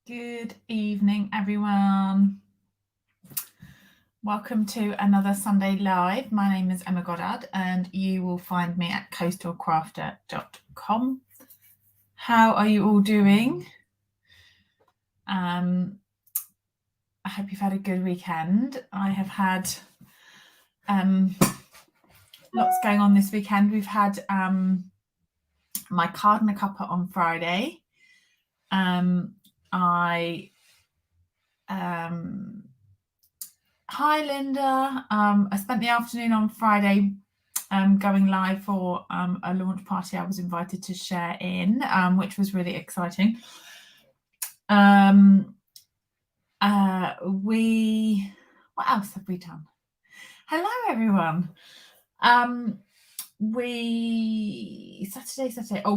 Good evening, everyone. Welcome to another Sunday Live. My name is Emma Goddard, and you will find me at coastalcrafter.com. How are you all doing? I hope you've had a good weekend. I have had lots going on this weekend. We've had my Cardinal Cuppa on Friday. Hi, Linda. I spent the afternoon on Friday going live for a launch party I was invited to share in, which was really exciting. What else have we done? Hello, everyone.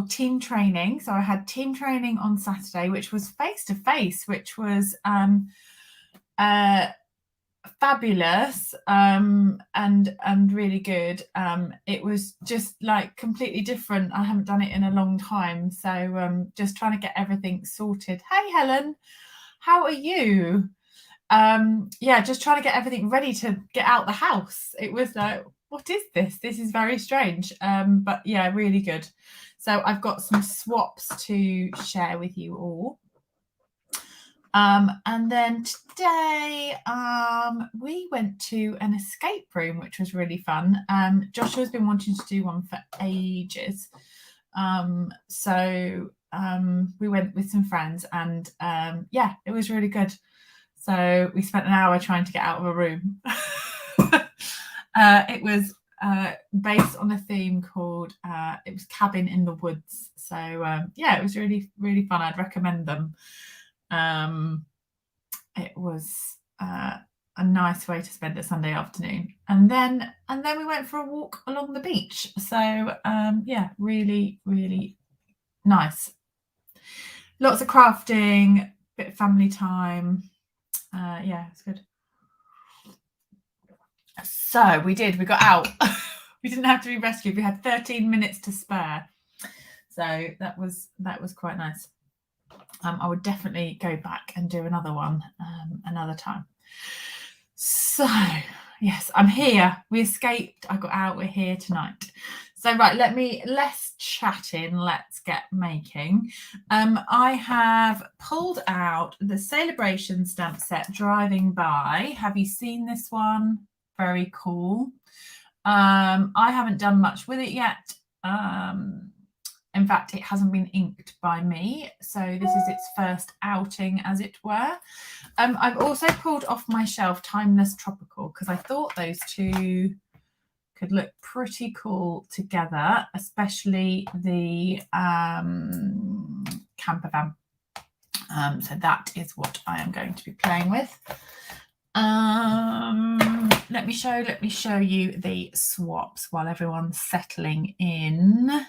Team training. So I had team training on Saturday, which was face-to-face, which was fabulous and really good. It was just like completely different. I haven't done it in a long time, so just trying to get everything sorted. Hey, Helen, how are you? Just trying to get everything ready to get out the house. It was like, what is this? This is very strange, but yeah, really good. So I've got some swaps to share with you all. And then today we went to an escape room, which was really fun. Joshua's been wanting to do one for ages. So we went with some friends and it was really good. So we spent an hour trying to get out of a room. It was based on a theme called it was Cabin in the Woods. So it was really, really fun. I'd recommend them. It was a nice way to spend a Sunday afternoon, and then we went for a walk along the beach. So really, really nice. Lots of crafting, bit of family time. It's good. So we got out. We didn't have to be rescued. We had 13 minutes to spare, so that was quite nice. I would definitely go back and do another one another time. So, yes, I'm here. We escaped. I got out. We're here tonight. So, right, less chatting. Let's get making. I have pulled out the Sale-A-Bration stamp set, Driving By. Have you seen this one? Very cool. I haven't done much with it yet. In fact, it hasn't been inked by me, so this is its first outing, as it were. I've also pulled off my shelf Timeless Tropical because I thought those two could look pretty cool together, especially the camper van. So that is what I am going to be playing with. Let me show you the swaps while everyone's settling in.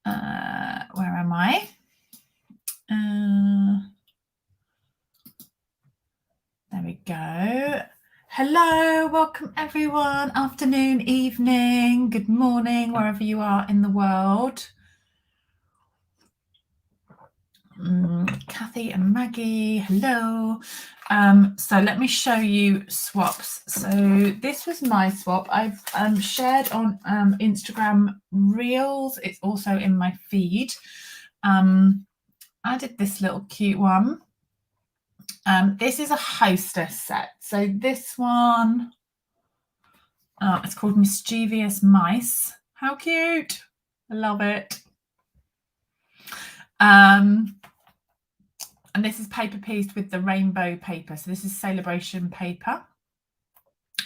Where am I? There we go. Hello, welcome everyone. Afternoon, evening, good morning, wherever you are in the world. Kathy and Maggie, hello. So let me show you swaps. So this was my swap. I've shared on Instagram Reels. It's also in my feed. I did this little cute one. This is a hostess set. So this one, it's called Mischievous Mice. How cute. I love it. And this is paper pieced with the rainbow paper. So this is Sale-A-Bration paper.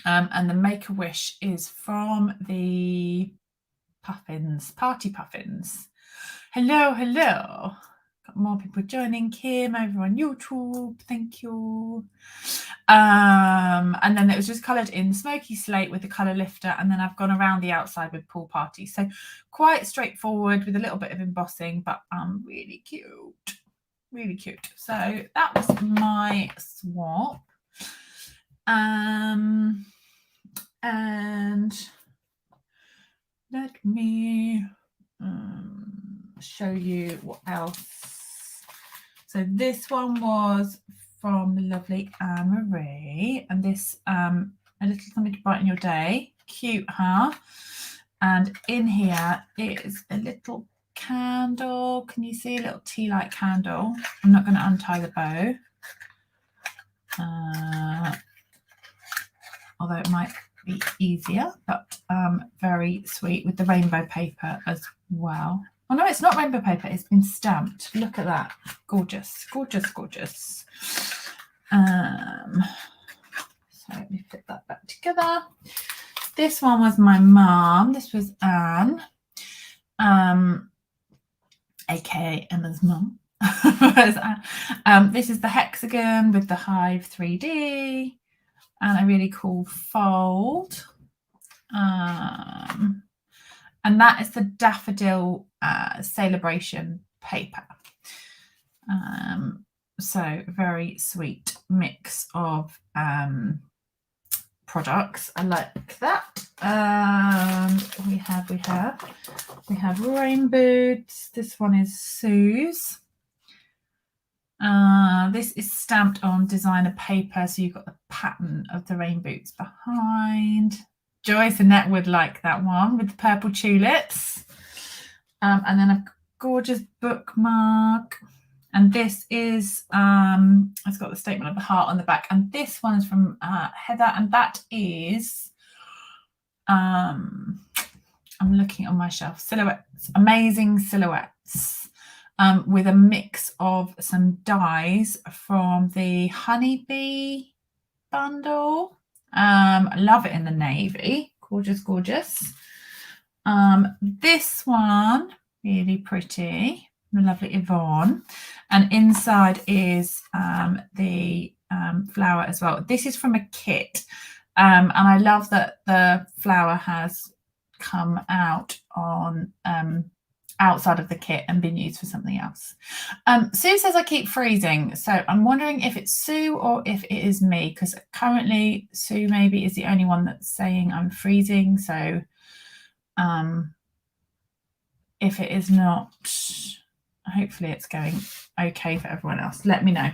And the Make-A-Wish is from the Puffins, Party Puffins. Hello, hello. Got more people joining. Kim over on YouTube. Thank you. And then it was just coloured in smoky slate with the colour lifter. And then I've gone around the outside with Pool Party. So quite straightforward with a little bit of embossing, but really cute. Really cute. So that was my swap. And let me show you what else. So this one was from the lovely Anne-Marie, and this a little something to brighten your day. Cute, huh? And in here is a little candle. Can you see a little tea light candle? I'm not going to untie the bow, although it might be easier, but very sweet with the rainbow paper as well. Oh no, it's not rainbow paper, it's been stamped. Look at that. Gorgeous, gorgeous, gorgeous. So let me put that back together. This one was my mum. This was Anne, aka Emma's mum. This is the hexagon with the hive 3D and a really cool fold. And that is the daffodil Sale-A-Bration paper. So very sweet mix of products. I like that. We have rain boots. This one is Sue's. This is stamped on designer paper, so you've got the pattern of the rain boots behind. Joyce Annette would like that one with the purple tulips. And then a gorgeous bookmark. And this is, it's got the statement of the heart on the back. And this one is from Heather, and that is, I'm looking on my shelf, silhouettes, amazing silhouettes, with a mix of some dies from the Honeybee bundle. I love it in the navy. Gorgeous, gorgeous. This one, really pretty. The lovely Yvonne. And inside is the flower as well. This is from a kit. And I love that the flower has come out on outside of the kit and been used for something else. Sue says I keep freezing, so I'm wondering if it's Sue or if it is me, because currently Sue maybe is the only one that's saying I'm freezing. So if it is not, hopefully it's going okay for everyone else. Let me know.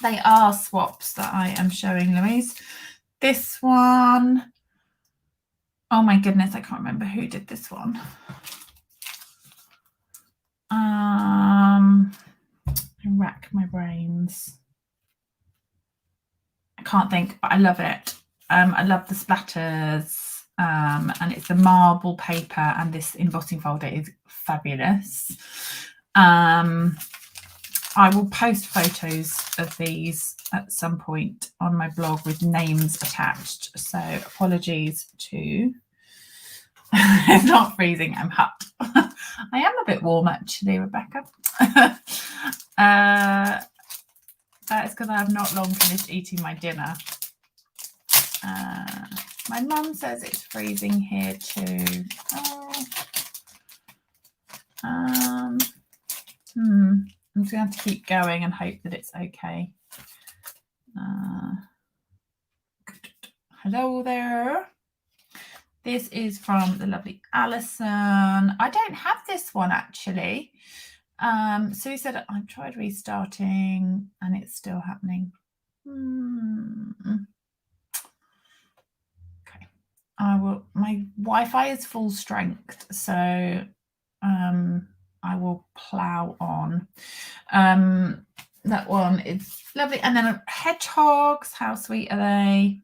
They are swaps that I am showing Louise. This one, oh my goodness, I can't remember who did this one. I rack my brains. I can't think, but I love it. I love the splatters, and it's the marble paper, and this embossing folder is fabulous. I will post photos of these at some point on my blog with names attached, so apologies to it's not freezing, I'm hot. I am a bit warm actually, Rebecca. That is because I have not long finished eating my dinner. My mum says it's freezing here too. Oh. I'm just going to have to keep going and hope that it's okay. Hello there. This is from the lovely Alison. I don't have this one actually. Sue said I've tried restarting and it's still happening. Okay. My Wi-Fi is full strength, so I will plow on. That one is lovely. And then hedgehogs, how sweet are they?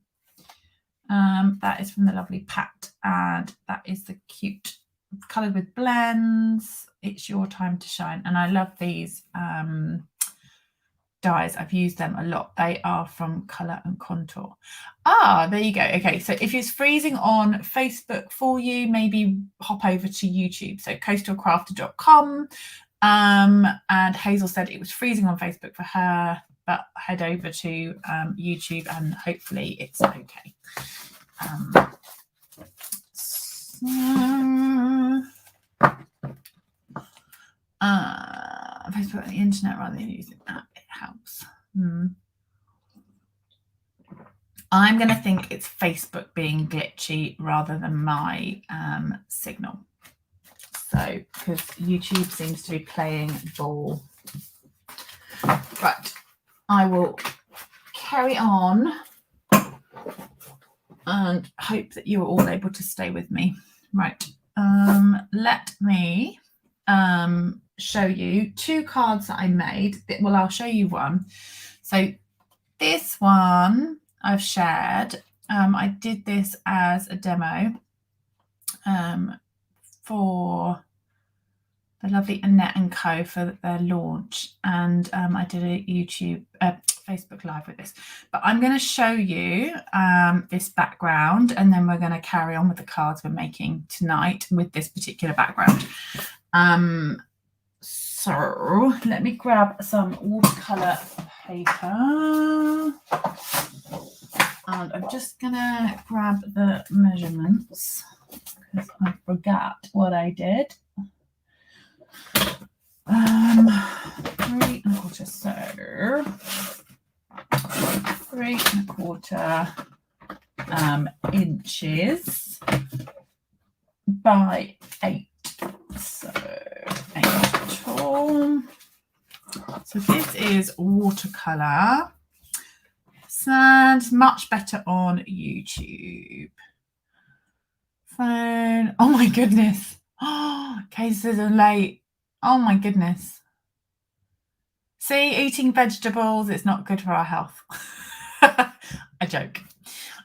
That is from the lovely Pat, and that is the cute coloured with blends. It's your time to shine. And I love these dies. I've used them a lot. They are from Colour and Contour. There you go. Okay, so if it's freezing on Facebook for you, maybe hop over to YouTube. So coastalcrafter.com. And Hazel said it was freezing on Facebook for her, but head over to YouTube and hopefully it's okay. Facebook on the internet rather than using an app, it helps. I'm going to think it's Facebook being glitchy rather than my signal. So, because YouTube seems to be playing ball. Right, I will carry on and hope that you're all able to stay with me. Right, let me show you 2 cards that I made. Well, I'll show you one. So this one I've shared. I did this as a demo for the lovely Annette and Co for their launch, and I did a Facebook Live with this. But I'm going to show you this background, and then we're going to carry on with the cards we're making tonight with this particular background. So let me grab some watercolor paper, and I'm just going to grab the measurements because I forgot what I did. 3 1/4, so 3 1/4 inches by 8, so 8 tall. So this is watercolor. Sounds much better on YouTube. Phone. Oh my goodness. Oh, cases are late. Oh my goodness. See, eating vegetables, it's not good for our health. I joke.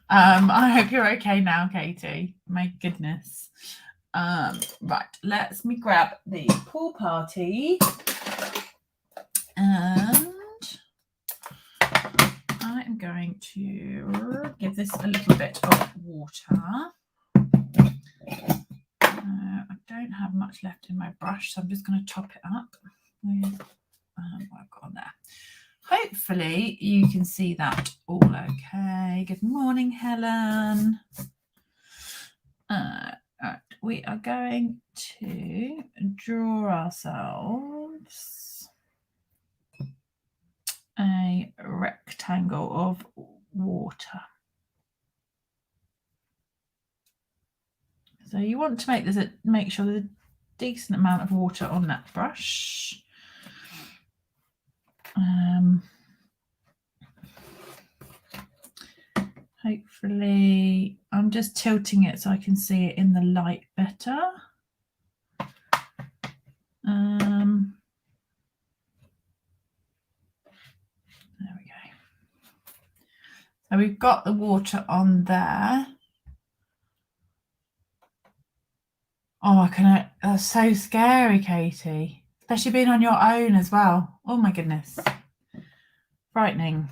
I hope you're okay now, Katie. My goodness. Right, let me grab the pool party. And I am going to give this a little bit of water. I don't have much left in my brush, so I'm just going to top it up with what I've got on there. Hopefully you can see that all okay. Good morning, Helen. Right, we are going to draw ourselves a rectangle of water. So you want to make sure there's a decent amount of water on that brush. Hopefully, I'm just tilting it so I can see it in the light better. There we go. So we've got the water on there. Oh, that's so scary, Katie. Especially being on your own as well. Oh my goodness. Frightening.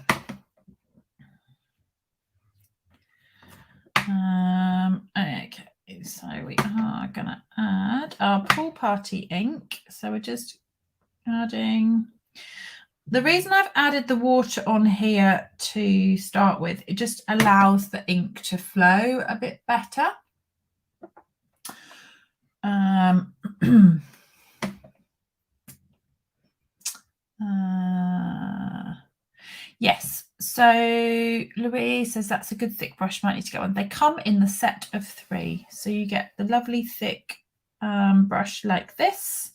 Okay, so we are gonna add our pool party ink. So we're just adding. The reason I've added the water on here to start with, it just allows the ink to flow a bit better. Yes, so Louise says that's a good thick brush, might need to get one. They come in the set of 3, so you get the lovely thick brush like this.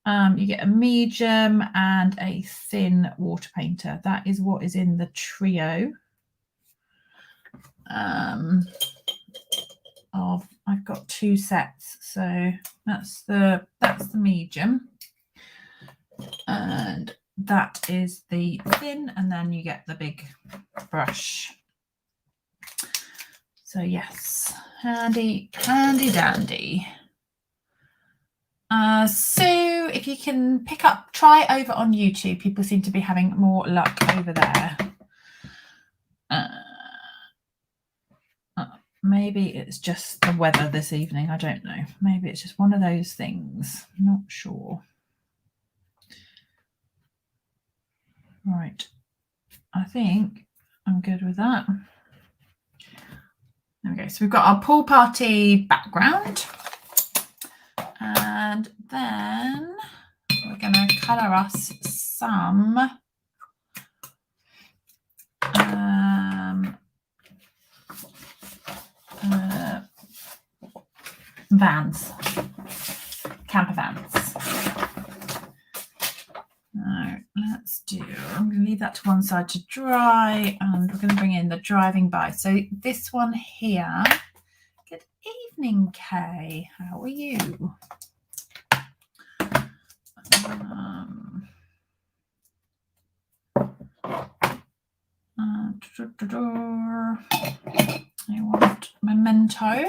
You get a medium and a thin water painter. That is what is in the trio. I've got 2 sets, so that's the medium, and that is the thin, and then you get the big brush. So yes, handy dandy. Sue, if you can try over on YouTube. People seem to be having more luck over there. Maybe it's just the weather this evening. I don't know. Maybe it's just one of those things. I'm not sure. Right. I think I'm good with that. There we go. So we've got our pool party background. And then we're going to colour us some camper vans. Now, I'm going to leave that to one side to dry, and we're going to bring in the driving by. So this one here. Good evening, Kay. How are you? I want Memento.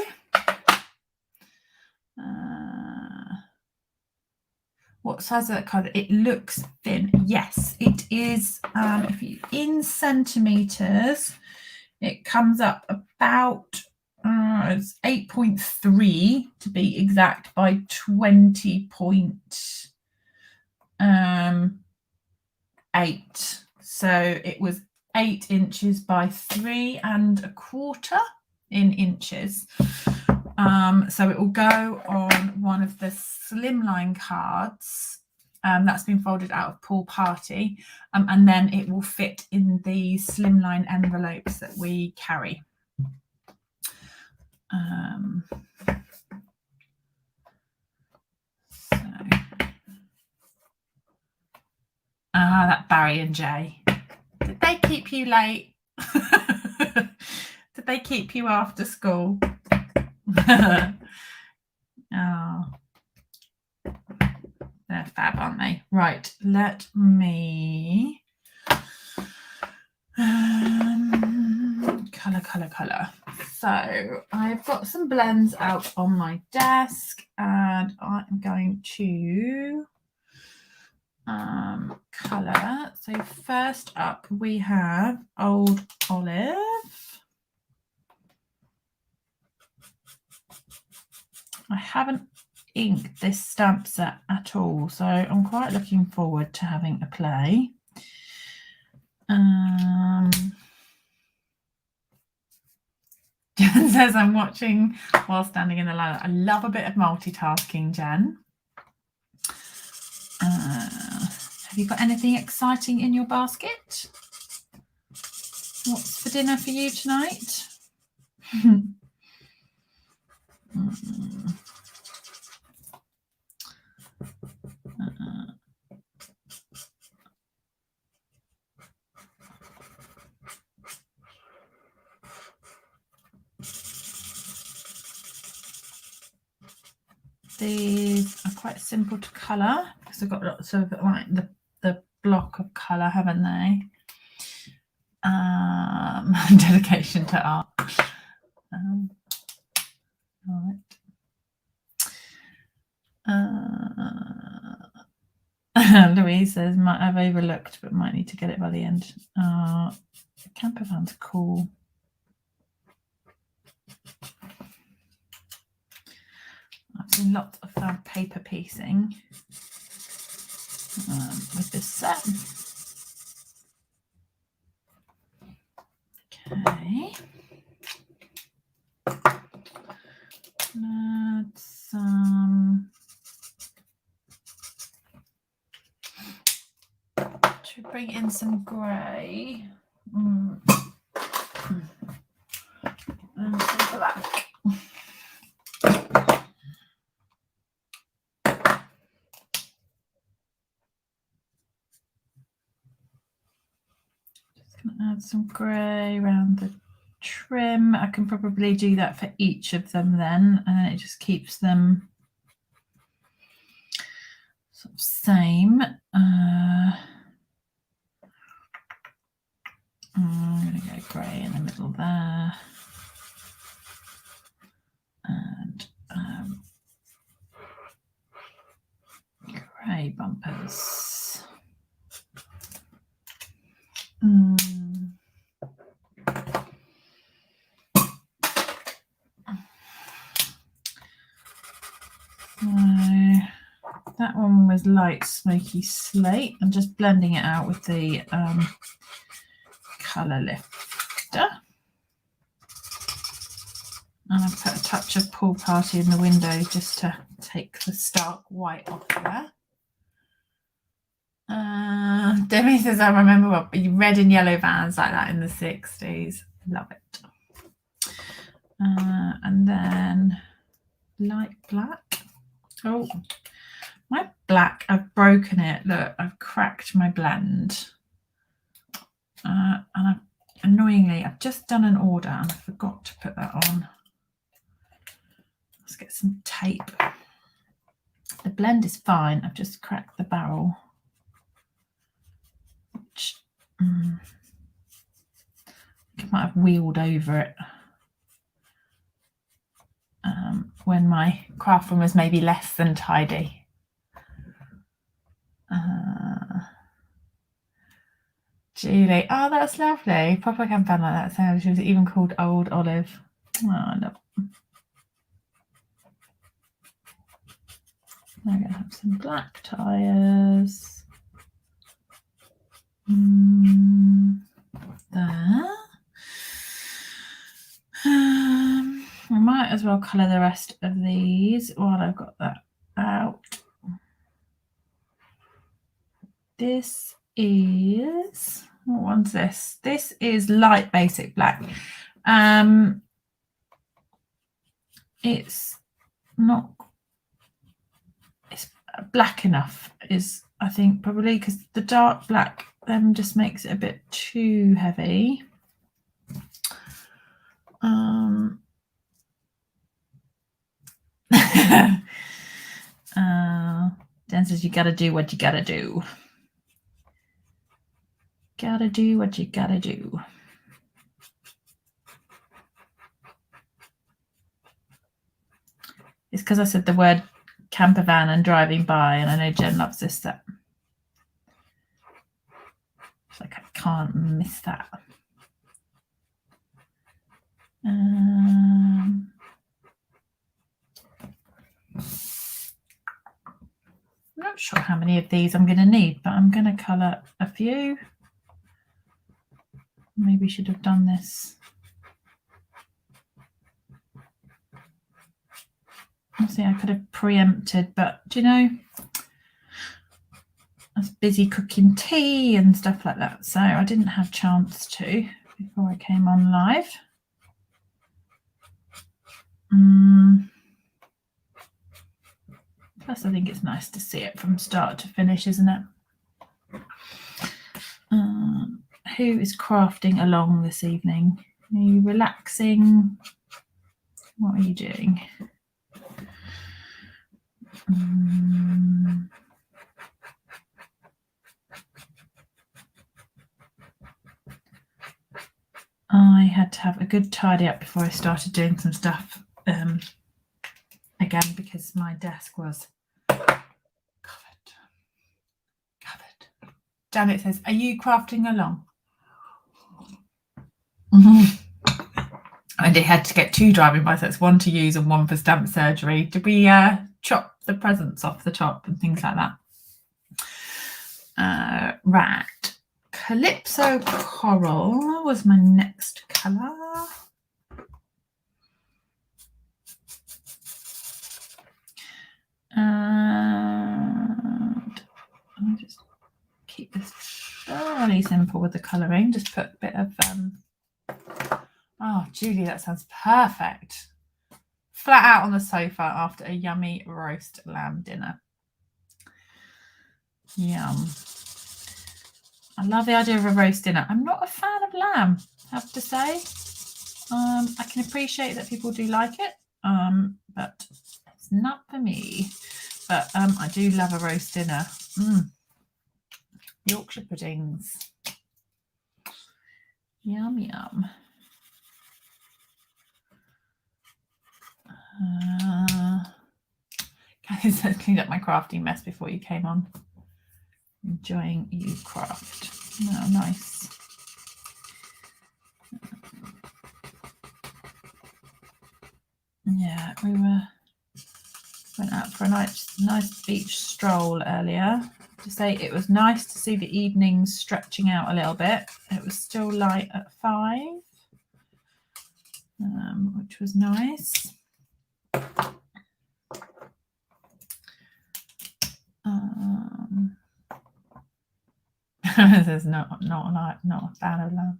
What size is that card? It looks thin. Yes, it is. If you in centimeters, it comes up about it's 8.3 to be exact by 20.8. So it was 8 inches by 3 1/4 in inches. So it will go on one of the slimline cards that's been folded out of Pool Party, and then it will fit in the slimline envelopes that we carry. That Barry and Jay. Did they keep you late? Did they keep you after school? Oh, they're fab, aren't they? Right, let me colour. So I've got some blends out on my desk, and I'm going to colour. So first up we have Old Olive. I haven't inked this stamp set at all, so I'm quite looking forward to having a play. Jen says I'm watching while standing in the line. I love a bit of multitasking, Jen. Have you got anything exciting in your basket? What's for dinner for you tonight? These are quite simple to colour because I've got lots of like the block of colour, haven't they? Dedication to art. Right. Louise says, might have overlooked, but might need to get it by the end. The camper van's cool. I've seen lots of fun paper piecing with this set. Okay. Let's should we bring in some grey and some black. Just going to add some grey around the trim. I can probably do that for each of them then, and then it just keeps them sort of same. I'm going to go grey in the middle there, and grey bumpers. That one was light smoky slate. I'm just blending it out with the colour lifter. And I've put a touch of Pool Party in the window just to take the stark white off there. Demi says, I remember what red and yellow vans like that in the 60s. Love it. And then light black. Oh, My black, I've broken it. Look, I've cracked my blend. And annoyingly, I've just done an order and I forgot to put that on. Let's get some tape. The blend is fine. I've just cracked the barrel. Which, I might have wheeled over it when my craft room was maybe less than tidy. Julie, oh, that's lovely. Proper campaign like that. So she was even called Old Olive. Oh, I love it. I'm going to have some black tyres. There. I might as well colour the rest of these while I've got that out. This is, what one's this? This is light basic black. It's not, it's black enough is, I think, probably, because the dark black just makes it a bit too heavy. Dan says you gotta do what you gotta do. Gotta do what you gotta do. It's because I said the word camper van and driving by, and I know Jen loves this set. It's like I can't miss that. I'm not sure how many of these I'm going to need, but I'm going to colour a few. Maybe should have done this. Obviously, I could have preempted, but do you know, I was busy cooking tea and stuff like that, so I didn't have a chance to before I came on live. Plus, I think it's nice to see it from start to finish, isn't it? Who is crafting along this evening? Are you relaxing? What are you doing? I had to have a good tidy up before I started doing some stuff again, because my desk was covered. Janet says, are you crafting along? And it had to get 2 driving biceps, one to use and one for stamp surgery. Did we chop the presents off the top and things like that? Right. Calypso Coral was my next colour. And I'll just keep this fairly simple with the colouring. Just put a bit of oh, Julie, that sounds perfect. Flat out on the sofa after a yummy roast lamb dinner. Yum. I love the idea of a roast dinner. I'm not a fan of lamb, I have to say. I can appreciate that people do like it, but it's not for me. But I do love a roast dinner. Yorkshire puddings. Yum, yum. Kathy said, cleaned up my crafting mess before you came on. Enjoying you craft. Oh, nice. Yeah, we went out for a nice beach stroll earlier. To say it was nice to see the evenings stretching out a little bit. It was still light at 5, which was nice. There's not a fan of lamb.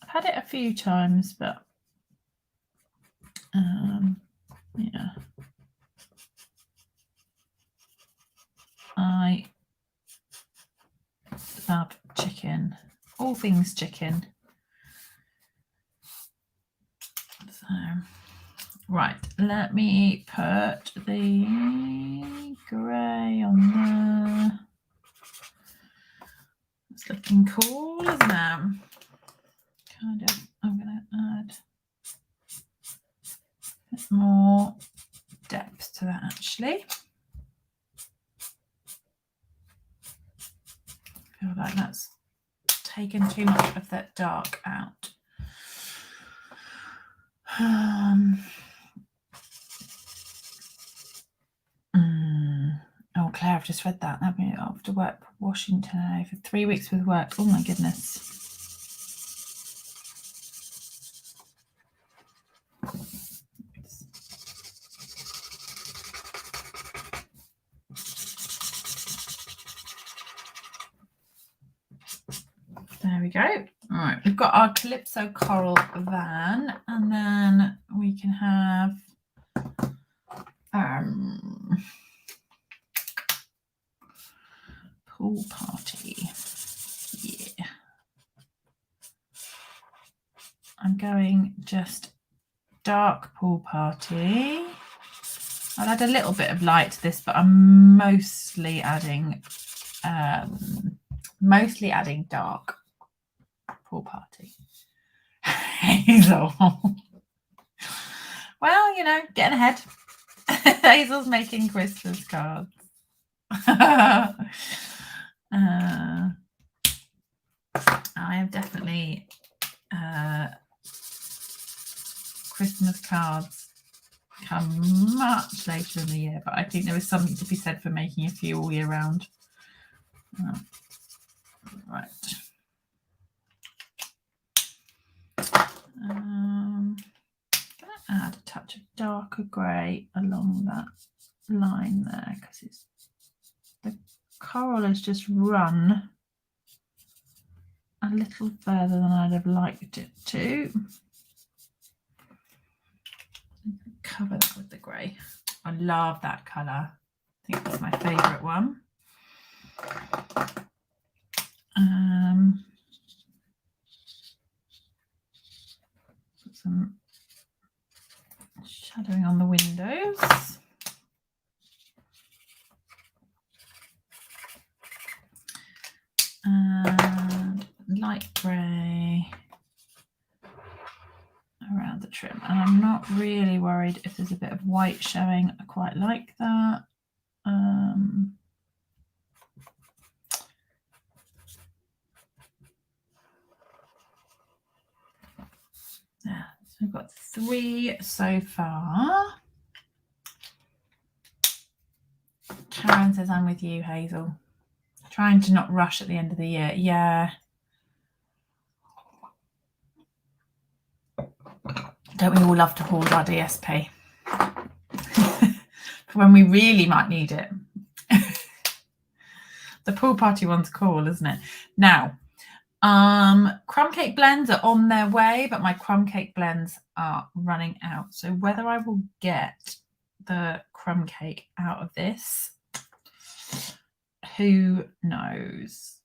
I've had it a few times, but Yeah. I love chicken. All things chicken. So, right, let me put the grey on there. It's looking cool, isn't it? Kind of. I'm going to add a bit more depth to that, actually. I feel like that's taken too much of that dark out. Oh, Claire, I've just read that. I've been after work, Washington for 3 weeks with work. Oh my goodness. There we go. All right, we've got our Calypso Coral Van, and then we can have Pool Party. Yeah. I'm going just dark Pool Party. I'll add a little bit of light to this, but I'm mostly adding dark Pool Party. Hazel. Well, you know, getting ahead. Hazel's making Christmas cards. I am definitely Christmas cards come much later in the year, but I think there is something to be said for making a few all year round. Right. I'm going to add a touch of darker grey along that line there, because the coral has just run a little further than I'd have liked it to. Cover that with the grey. I love that colour. I think that's my favourite one. Put some shadowing on the windows. And light grey around the trim. And I'm not really worried if there's a bit of white showing. I quite like that. Yeah, so we've got 3 so far. Karen says, I'm with you, Hazel. Trying to not rush at the end of the year. Yeah. Don't we all love to hoard our DSP? For when we really might need it. The Pool Party one's cool, isn't it? Now, crumb cake blends are on their way, but my crumb cake blends are running out. So whether I will get the crumb cake out of this, who knows?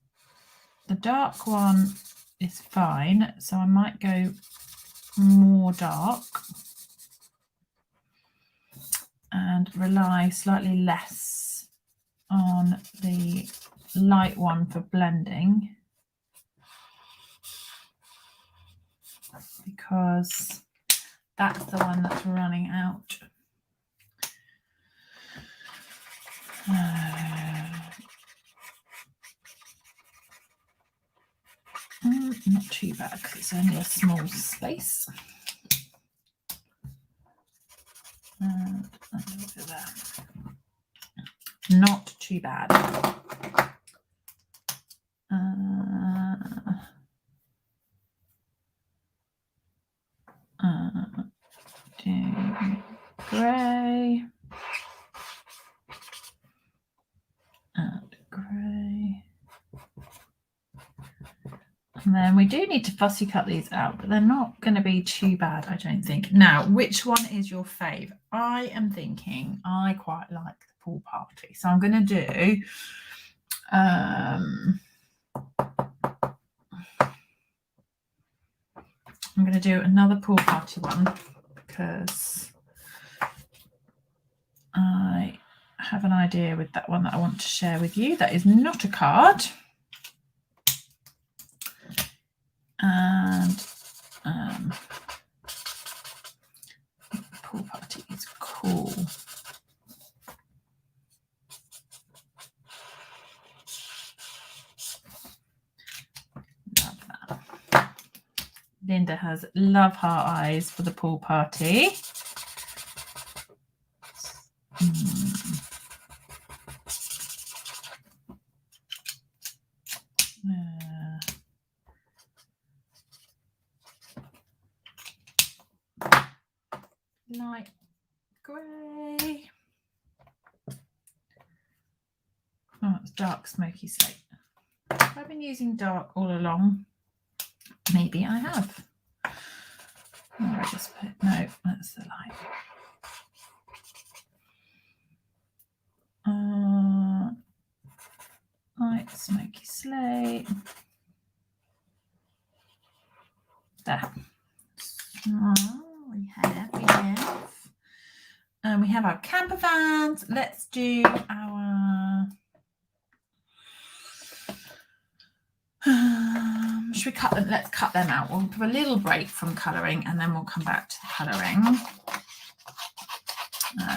The dark one is fine, so I might go more dark and rely slightly less on the light one for blending, because that's the one that's running out. Not too bad because it's only a small space. Not too bad. Do grey and grey And then we do need to fussy cut these out, but they're not going to be too bad, I don't think. Now, which one is your fave? I am thinking I quite like the pool party. So I'm going to do another pool party one because I have an idea with that one that I want to share with you. That is not a card. And pool party is cool. Love that. Linda has love heart eyes for the pool party. Light grey. Oh, it's dark smoky slate. Have I been using dark all along? Maybe I have. Or I just put, no, that's the light. Light smoky slate. There. We have our camper vans. Let's do our should we cut them? Let's cut them out. We'll have a little break from colouring and then we'll come back to colouring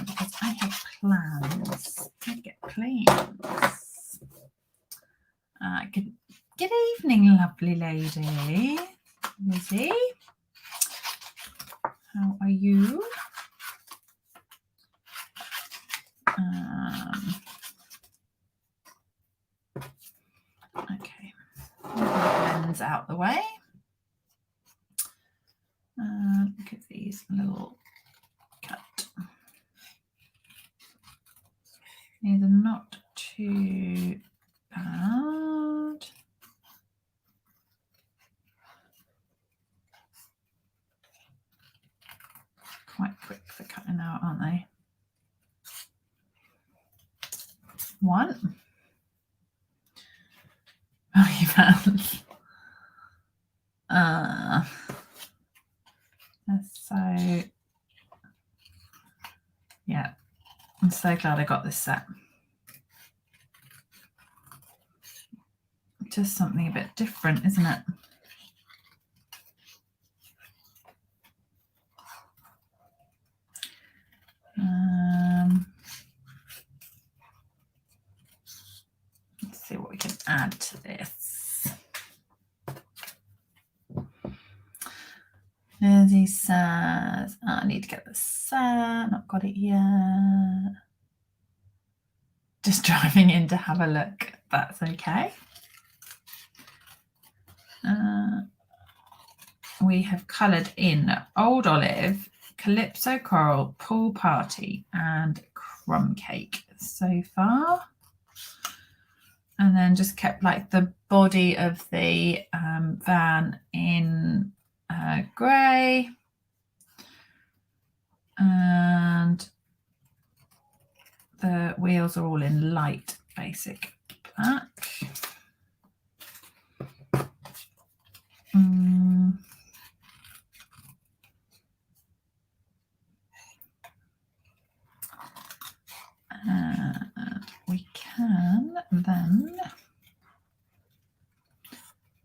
because I have plans. I get plans. Good evening, lovely lady. Lizzie, how are you? Okay, blends out the way. Give these a little cut. These are not too bad. Quite quick for cutting out, aren't they? One. Oh, you found. So yeah, I'm so glad I got this set. Just something a bit different, isn't it? Let's see what we can add to this. Lizzie says, I need to get the set, not got it yet. Just driving in to have a look. That's okay. We have coloured in Old Olive, Calypso Coral, Pool Party and Crumb Cake so far. And then just kept like the body of the van in grey. And the wheels are all in light basic black. We can then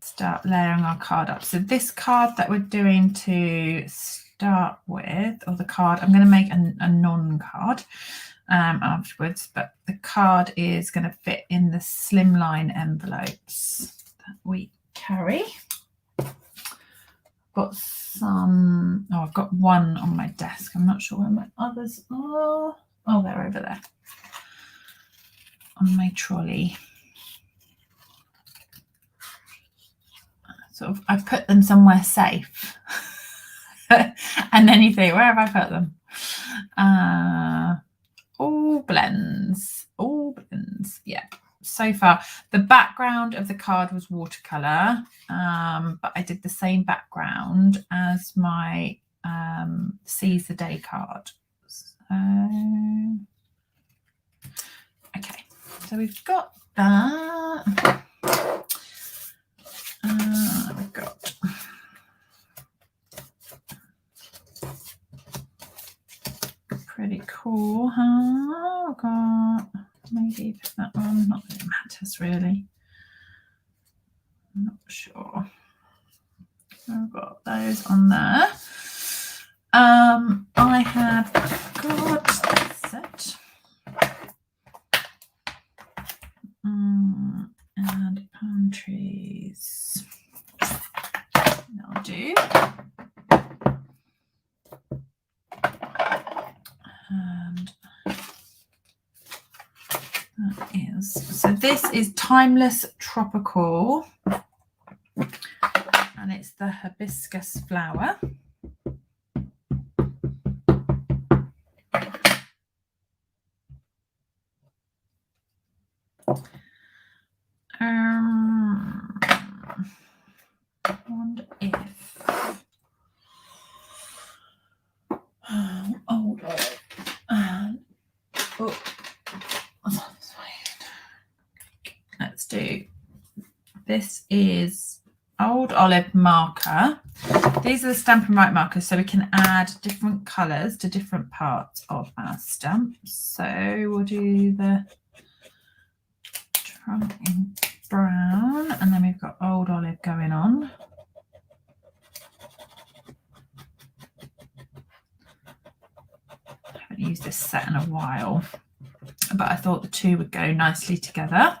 start layering our card up. So this card that we're doing to start with, or the card, I'm going to make a non-card afterwards, but the card is going to fit in the slimline envelopes that we carry. Got some, oh, I've got one on my desk. I'm not sure where my others are. Oh, they're over there on my trolley. Sort of, I've put them somewhere safe. And then you think, where have I put them? All blends. Yeah. so far. The background of the card was watercolor, but I did the same background as my Seize the Day card. So, okay, so we've got that. We've got pretty cool, huh? I've got maybe that one, not that it matters really. I'm not sure. I've got those on there. I have got set. And palm trees. That'll do. And that is, so this is Timeless Tropical, and it's the hibiscus flower. I wonder if let's do, this is Old Olive marker. These are the Stampin' Right markers, so we can add different colours to different parts of our stamps. So we'll do the trunk in brown, and then we've got Old Olive going on. I haven't used this set in a while, but I thought the two would go nicely together.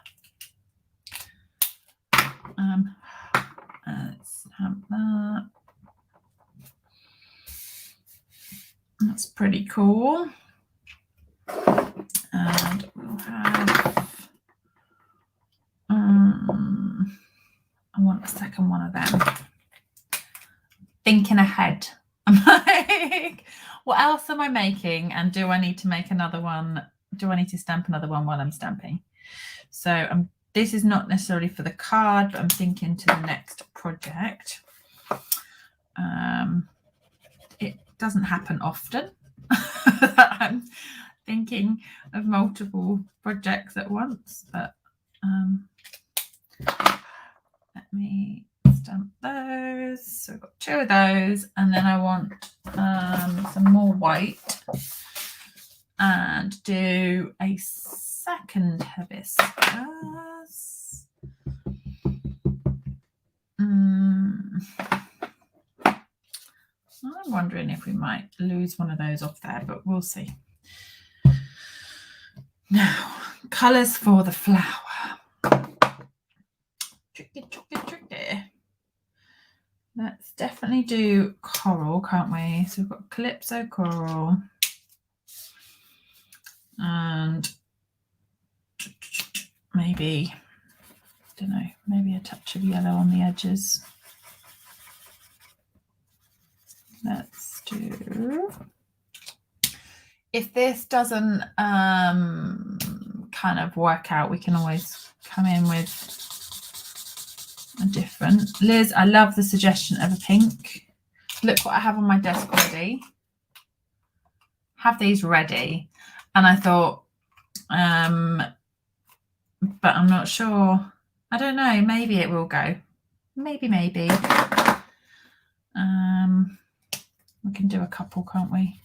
Let's have that. That's pretty cool. And we'll have, I want a second one of them. Thinking ahead. I'm like, what else am I making? And do I need to make another one? Do I need to stamp another one while I'm stamping? So this is not necessarily for the card, but I'm thinking to the next project. It doesn't happen often that I'm thinking of multiple projects at once, but let me stamp those. So I've got two of those, and then I want some more white and do a second hibiscus. I'm wondering if we might lose one of those off there, but we'll see. Now, colours for the flower. Tricky, tricky, tricky. Let's definitely do coral, can't we? So we've got Calypso Coral. And maybe, I don't know, maybe a touch of yellow on the edges. Let's do, if this doesn't kind of work out, we can always come in with a different. Liz, I love the suggestion of a pink. Look what I have on my desk already. Have these ready. And I thought, but I'm not sure. I don't know. Maybe it will go. Maybe. We can do a couple, can't we?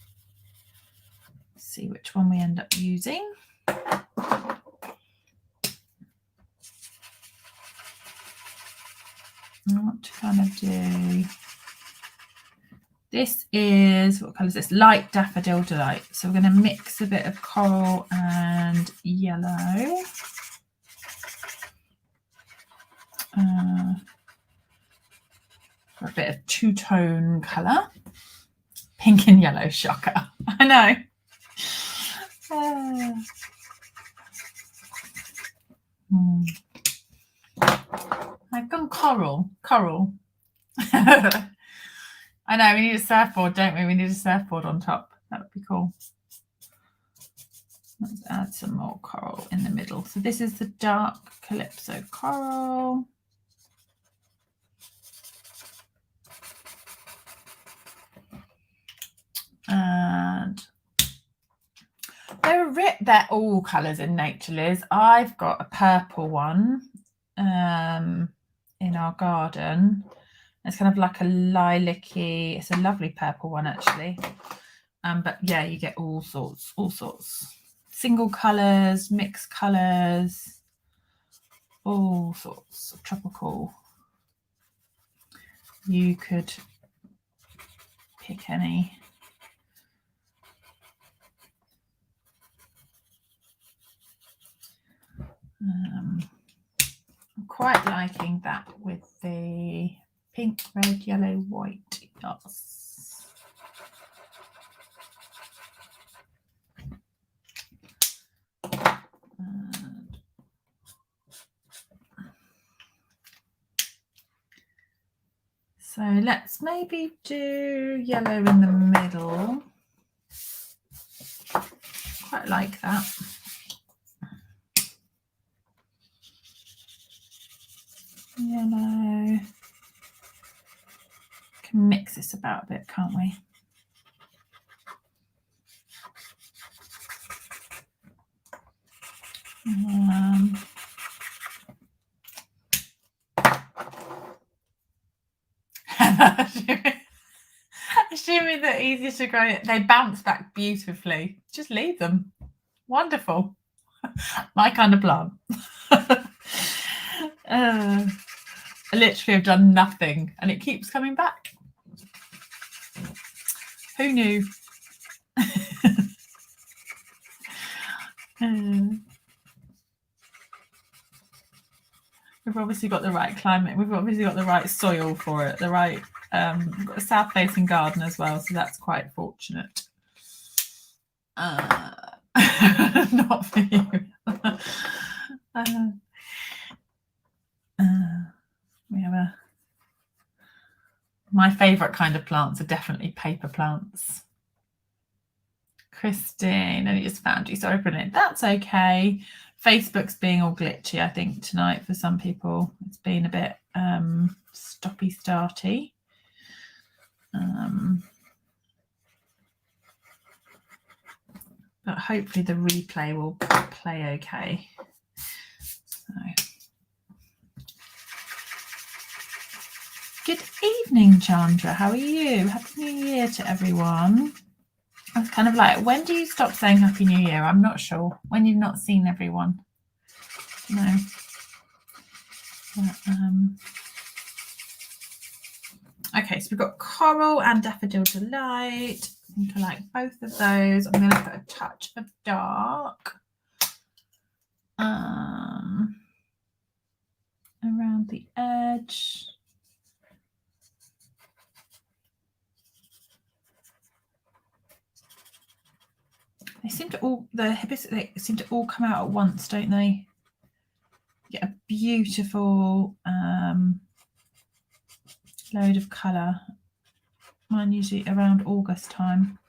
See which one we end up using. I want to kind of do, this is, what colour is this? Light Daffodil Delight. So we're going to mix a bit of coral and yellow. For a bit of two-tone colour. Pink and yellow, shocker. I know. I've gone coral. I know, we need a surfboard, don't we? We need a surfboard on top. That would be cool. Let's add some more coral in the middle. So this is the dark Calypso coral. And they're all colours in nature, Liz. I've got a purple one in our garden. It's kind of like a lilac-y, it's a lovely purple one actually. But yeah, you get all sorts. Single colours, mixed colours, all sorts of tropical. You could pick any. I'm quite liking that with the pink, red, yellow, white. Yes. So let's maybe do yellow in the middle. Quite like that. Yellow. Can mix this about a bit, can't we? Assuming that easiest to grow, they bounce back beautifully. Just leave them. Wonderful. My kind of plant. I literally have done nothing and it keeps coming back. Who knew? We've obviously got the right climate. We've obviously got the right soil for it. The right. We've got a south-facing garden as well, so that's quite fortunate. Not for you. We have my favourite kind of plants are definitely paper plants. Christine, I just found you. Sorry, brilliant. That's okay. Facebook's being all glitchy, I think, tonight for some people. It's been a bit stoppy-starty. But hopefully the replay will play okay. So. Good evening, Chandra. How are you? Happy New Year to everyone. I was kind of like, when do you stop saying Happy New Year? I'm not sure. When you've not seen everyone. No. But, okay, so we've got Coral and Daffodil Delight. I think I like both of those. I'm going to put a touch of dark around the edge. They seem to all, the hibiscus, they seem to all come out at once, don't they? You get a beautiful load of colour. Mine usually around August time,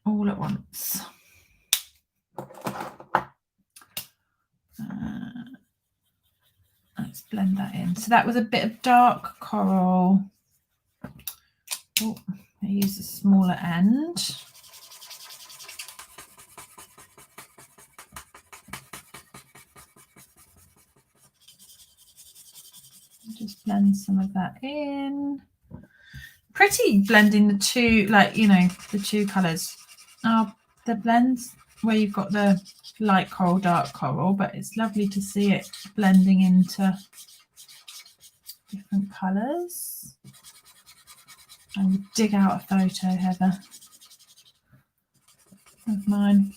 all at once. Let's blend that in. So that was a bit of dark coral. Oh, I use the smaller end. Just blend some of that in. Pretty blending the two, like, you know, the two colours. The blends where you've got the light coral, dark coral, but it's lovely to see it blending into different colours. I will dig out a photo, Heather, of mine.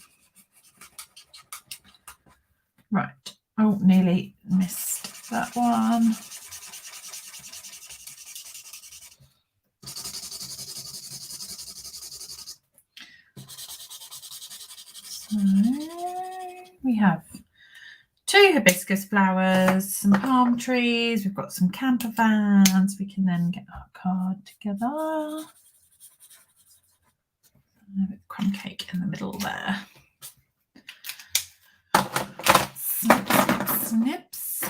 Right. Oh, nearly missed that one. So we have 2 hibiscus flowers, some palm trees, we've got some camper vans. We can then get our card together. A bit of crumb cake in the middle there. snips.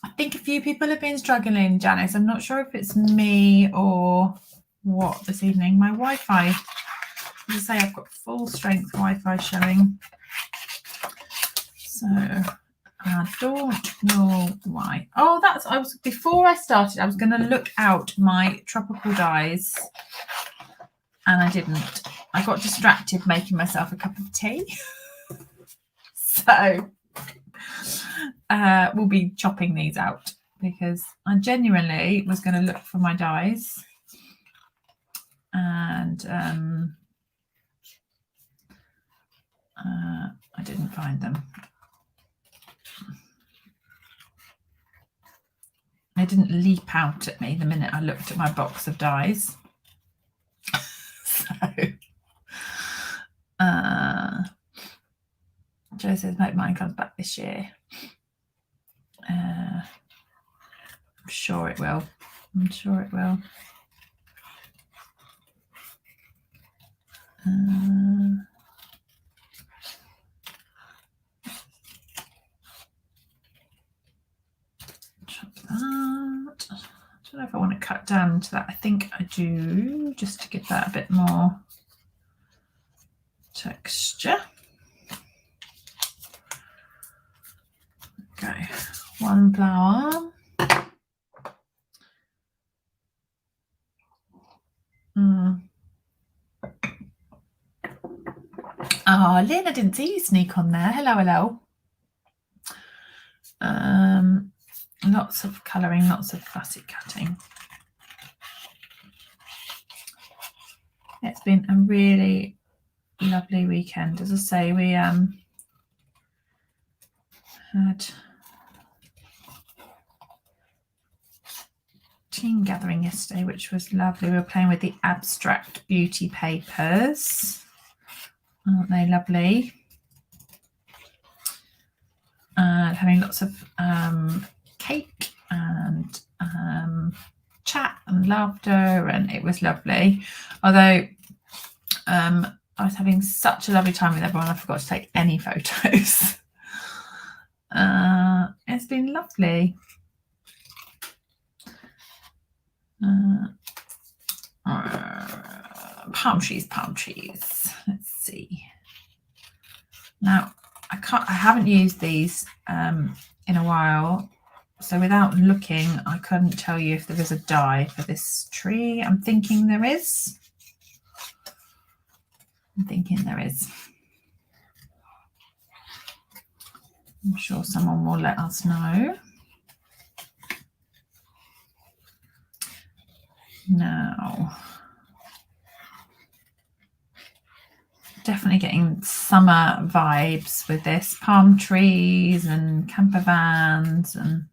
I think a few people have been struggling, Janice. I'm not sure if it's me or what this evening. My Wi-Fi, as I say, I've got full strength Wi-Fi showing. So I don't know why. Oh, before I started, I was going to look out my tropical dyes and I didn't. I got distracted making myself a cup of tea. So we'll be chopping these out because I genuinely was going to look for my dyes and I didn't find them. They didn't leap out at me the minute I looked at my box of dyes. So Joe says maybe mine comes back this year. I'm sure it will. I'm sure it will. Chop that. I don't know if I want to cut down to that. I think I do, just to give that a bit more texture. Okay, one flower. Oh, Lynn, I didn't see you sneak on there. Hello, hello. Lots of colouring, lots of classic cutting. It's been a really lovely weekend. As I say, we had team gathering yesterday, which was lovely. We were playing with the abstract beauty papers. Aren't they lovely? Having lots of cake and chat and laughter, and it was lovely. Although I was having such a lovely time with everyone, I forgot to take any photos. It's been lovely. Palm trees. Let's see. Now I haven't used these in a while, so without looking, I couldn't tell you if there is a dye for this tree. I'm thinking there is. I'm sure someone will let us know. Now, definitely getting summer vibes with this. Palm trees and camper vans and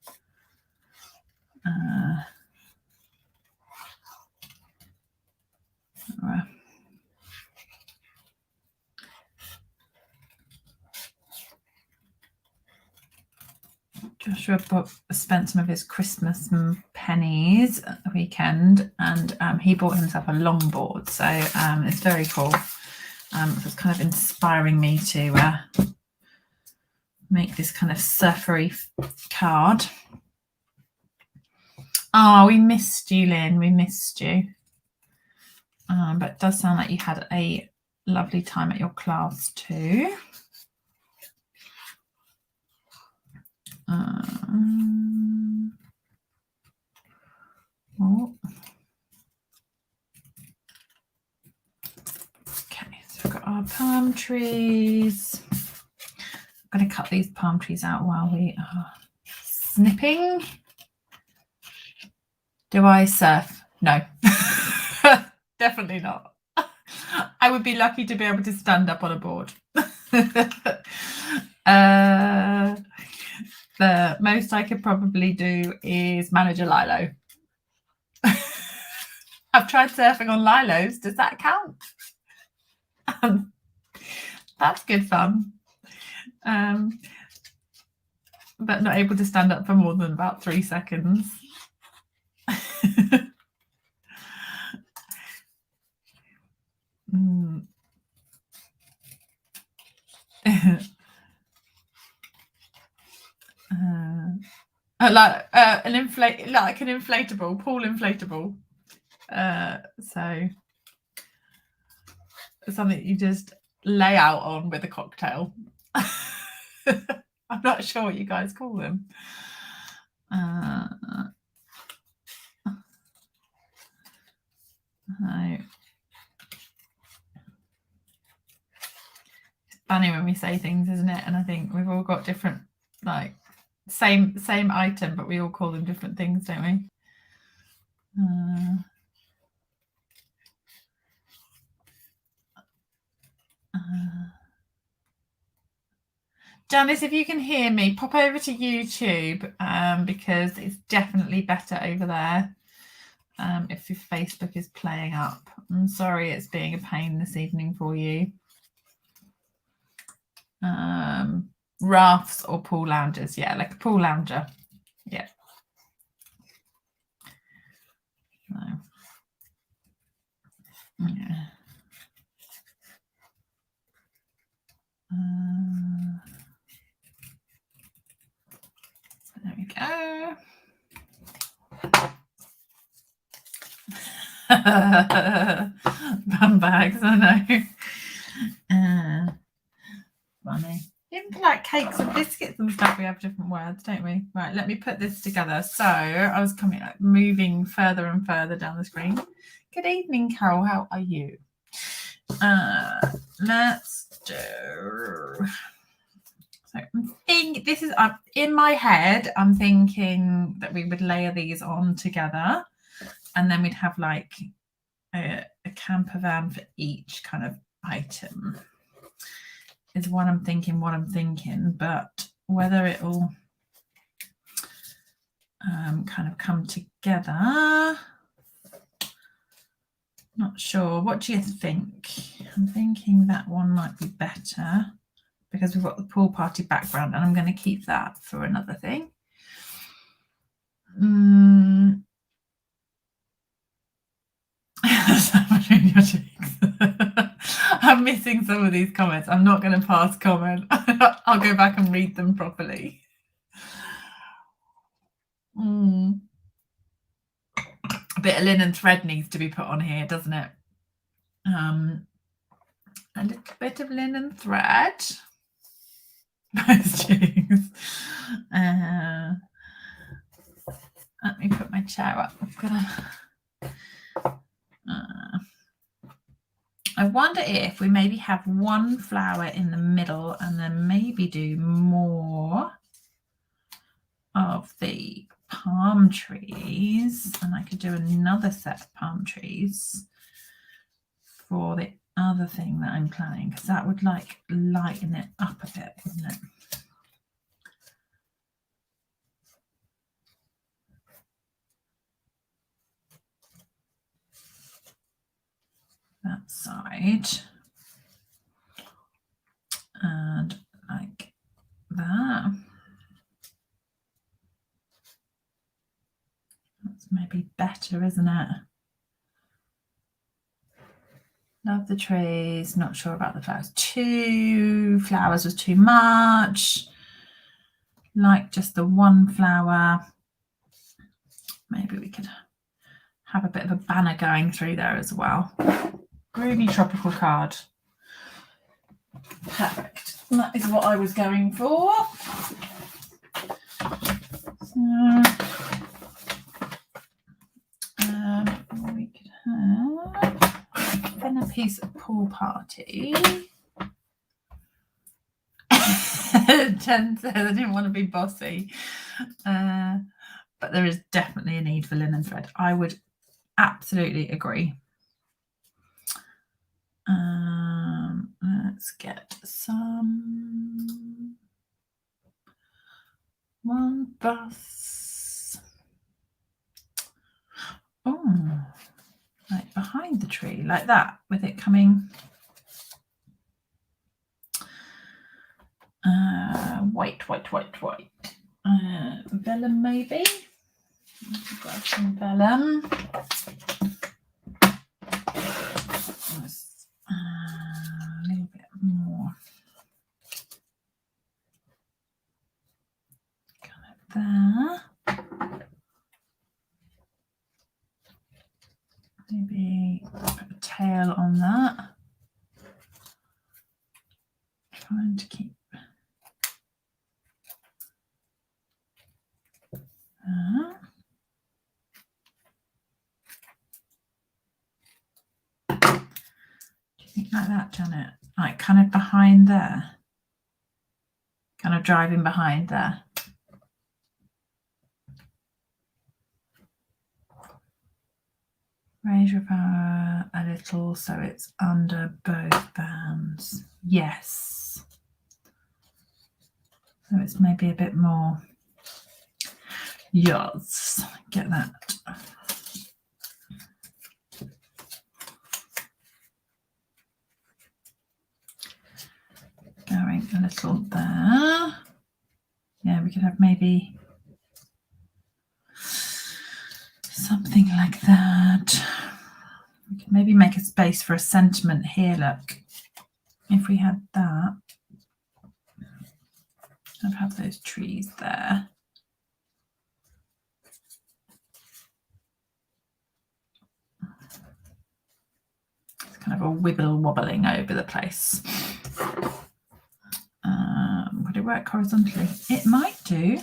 Joshua spent some of his Christmas pennies at the weekend, and he bought himself a longboard. So it's very cool. It was kind of inspiring me to make this kind of surfery card. Oh, we missed you, Lynn. We missed you. But it does sound like you had a lovely time at your class too. Okay, so we've got our palm trees. I'm going to cut these palm trees out while we are snipping. Do I surf? No, definitely not. I would be lucky to be able to stand up on a board. The most I could probably do is manage a lilo. I've tried surfing on lilos. Does that count? That's good fun. But not able to stand up for more than about 3 seconds. like an inflatable pool inflatable. So something you just lay out on with a cocktail. I'm not sure what you guys call them. It's funny when we say things, isn't it? And I think we've all got different, like, same item, but we all call them different things, don't we? Janice, if you can hear me, pop over to YouTube because it's definitely better over there. If your Facebook is playing up. I'm sorry it's being a pain this evening for you. Rafts or pool loungers, yeah, like a pool lounger. Yeah. So, yeah. There we go. Bum bags, I know. Funny. Even like cakes and biscuits and stuff, we have different words, don't we? Right, let me put this together. So I was moving further and further down the screen. Good evening, Carol. How are you? Let's do. So this is in my head. I'm thinking that we would layer these on together, and then we'd have like a camper van for each kind of item. Is what I'm thinking, but whether it'll kind of come together, not sure. What do you think? I'm thinking that one might be better because we've got the pool party background, and I'm going to keep that for another thing. I'm missing some of these comments. I'm not going to pass comment. I'll go back and read them properly. A bit of linen thread needs to be put on here, doesn't it? A little bit of linen thread. Let me put my chair up. I wonder if we maybe have one flower in the middle and then maybe do more of the palm trees, and I could do another set of palm trees for the other thing that I'm planning, because that would like lighten it up a bit, wouldn't it? That side, and like that. That's maybe better, isn't it? Love the trees, not sure about the flowers. 2 flowers was too much. Like just the one flower. Maybe we could have a bit of a banner going through there as well. Groovy tropical card. Perfect. And that is what I was going for. So, we could have then a piece of pool party. Jen says I didn't want to be bossy, but there is definitely a need for linen thread. I would absolutely agree. Let's get some one bus. Oh, like behind the tree, like that, with it coming. White. Vellum maybe. Grab some vellum. A little bit more. Kind of there. trying to keep that. Do you think like that, Janet? Like kind of behind there, kind of driving behind there. Raise your power a little so it's under both bands. Yes. So it's maybe a bit more. Yes. Get that. Going a little there. Yeah, we could have maybe something like that. We could maybe make a space for a sentiment here, look. If we had that, I'd have those trees there. It's kind of a wibble wobbling over the place. Would it work horizontally? It might do.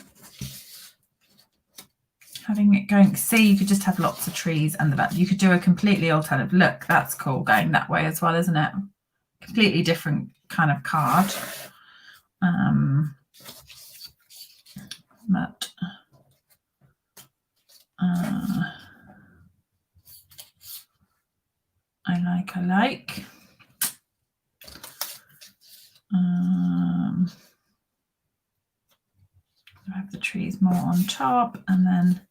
Having it going, see, you could just have lots of trees and the back. You could do a completely alternative. Look, that's cool going that way as well, isn't it? Completely different kind of card. But I like. I have the trees more on top, and then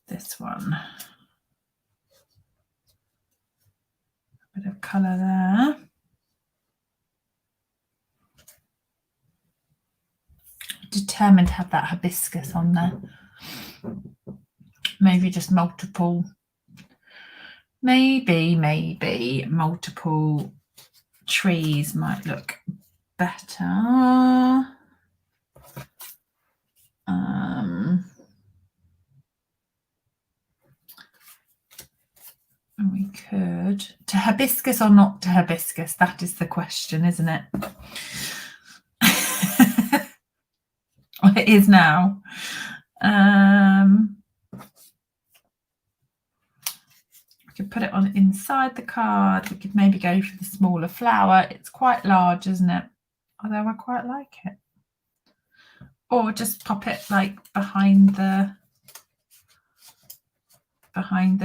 this one. A bit of colour there. Determined to have that hibiscus on there. Maybe just multiple. Maybe multiple trees might look better. And we could, to hibiscus or not to hibiscus, that is the question, isn't it? Well, it is now. We could put it on inside the card. We could maybe go for the smaller flower. It's quite large, isn't it? Although I quite like it. Or just pop it like behind the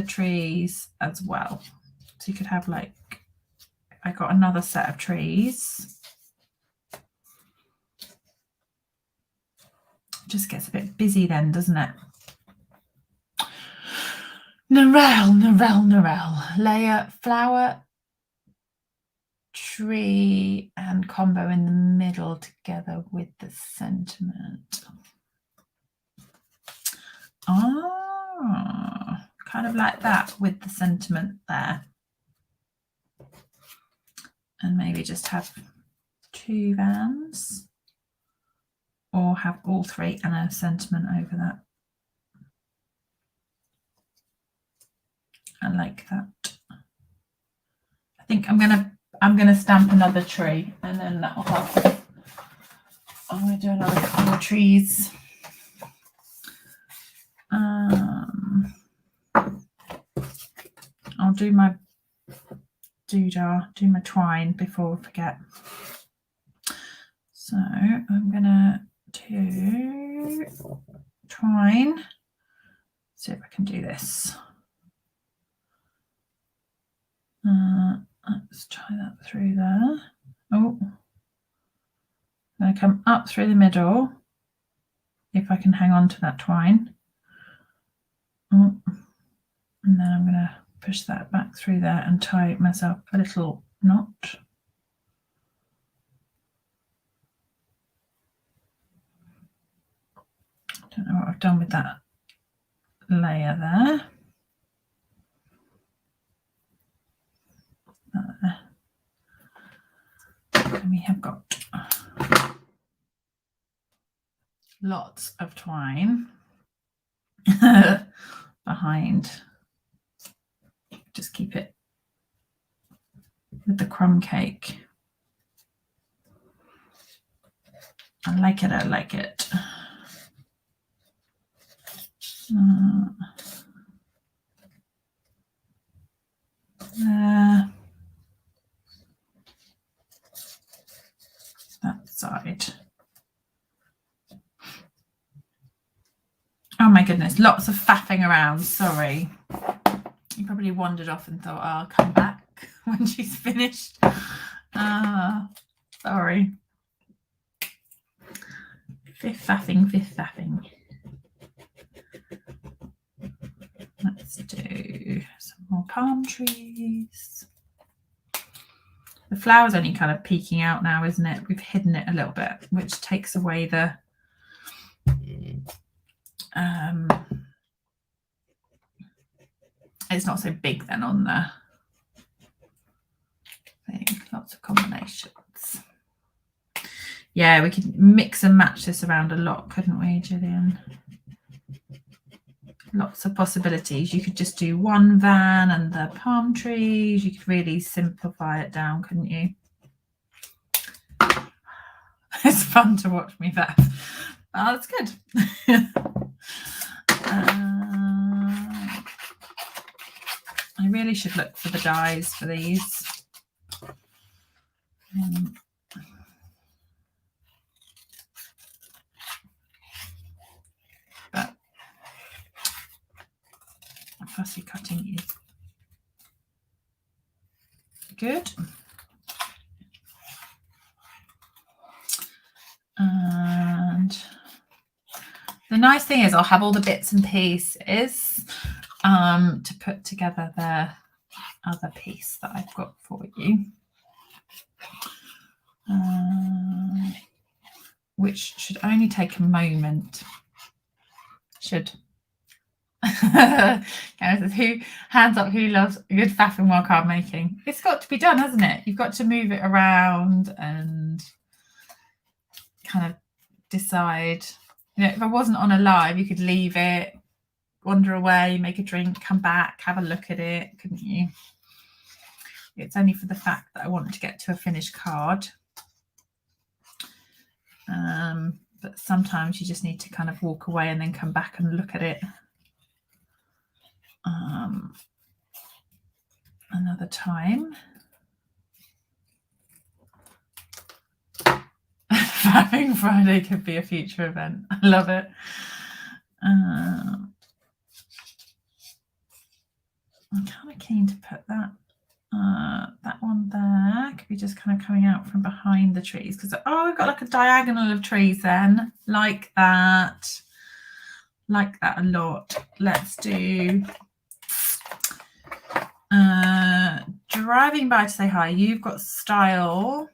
trees as well. So you could have like, I got another set of trees. Just gets a bit busy then, doesn't it? Narelle. Layer, flower, tree and combo in the middle together with the sentiment. Kind of like that with the sentiment there. And maybe just have 2 vans, or have all 3 and a sentiment over that. I like that. I think I'm gonna stamp another tree, and then that'll have. I'm gonna do another couple of trees. I'll do my doodah, do my twine before I forget. So I'm gonna do twine. See if I can do this. Let's try that through there. Oh, I'm going to come up through the middle if I can hang on to that twine. Oh, and then I'm going to push that back through there and tie myself a little knot. Don't know what I've done with that layer there. And we have got lots of twine behind. Just keep it with the crumb cake. I like it. I like it. That side. Oh my goodness, lots of faffing around. Sorry. You probably wandered off and thought, oh, I'll come back when she's finished. Sorry. Fifth faffing. Let's do some more palm trees. The flower's only kind of peeking out now, isn't it? We've hidden it a little bit, which takes away the it's not so big then on the thing. Lots of combinations. Yeah, we could mix and match this around a lot, couldn't we, Gillian? Lots of possibilities. You could just do one van and the palm trees. You could really simplify it down, couldn't you? It's fun to watch me faff. Oh, that's good. I really should look for the dies for these. But fussy cutting is good. And the nice thing is I'll have all the bits and pieces to put together the other piece that I've got for you, which should only take a moment. Should. Who hands up who loves good faffing while card making? It's got to be done, hasn't it? You've got to move it around and kind of decide. You know, if I wasn't on a live, you could leave it, wander away, make a drink, come back, have a look at it, couldn't you? It's only for the fact that I want to get to a finished card. But sometimes you just need to kind of walk away and then come back and look at it another time. Faffing Friday could be a future event. I love it. I'm kind of keen to put that one there. Could be just kind of coming out from behind the trees, because we've got like a diagonal of trees then, like that a lot. Let's do driving by to say hi. You've got style,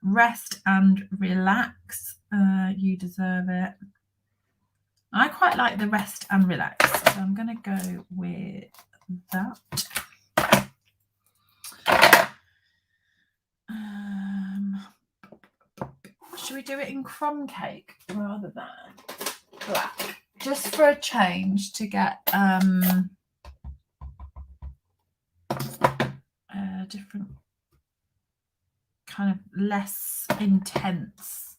rest and relax. You deserve it. I quite like the rest and relax, so I'm going to go with that. Should we do it in crumb cake rather than black, just for a change, to get a different kind of less intense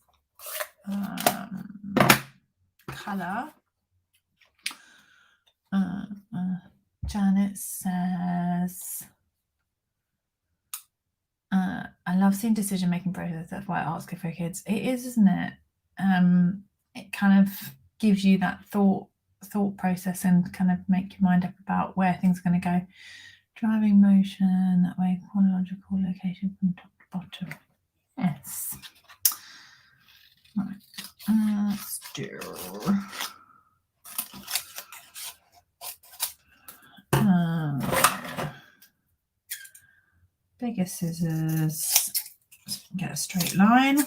colour. Janet says, I love seeing decision-making process. That's why I ask it for kids. It is, isn't it? It kind of gives you that thought process and kind of make your mind up about where things are going to go. Driving motion, that way, chronological location from top to bottom. Yes. Right. Let's do. Bigger scissors. Get a straight line.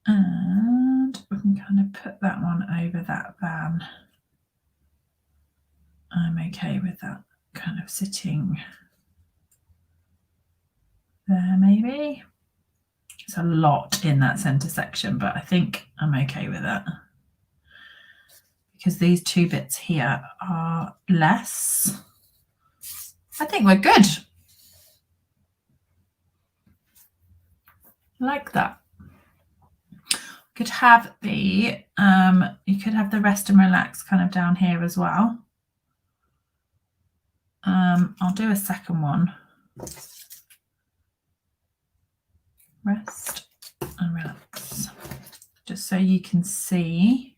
And we can kind of put that one over that van. I'm okay with that kind of sitting there, maybe. It's a lot in that centre section, but I think I'm okay with that, because these two bits here are less. I think we're good. I like that. Could have the you could have the rest and relax kind of down here as well. I'll do a second one. Rest and relax, just so you can see.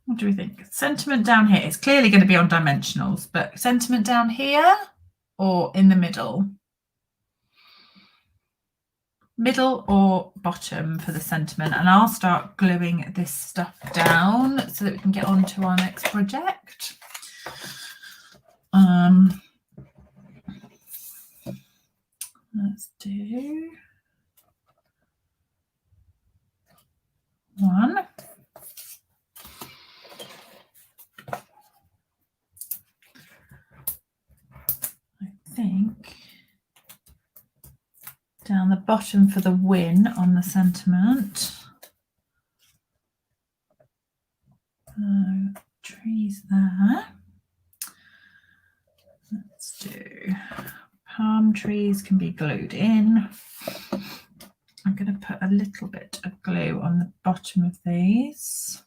What do we think? Sentiment down here is clearly going to be on dimensionals, but sentiment down here or in the middle? Middle or bottom for the sentiment? And I'll start gluing this stuff down so that we can get on to our next project. Let's do one. I think down the bottom for the win on the sentiment. Trees there. Let's do palm trees can be glued in. I'm going to put a little bit of glue on the bottom of these.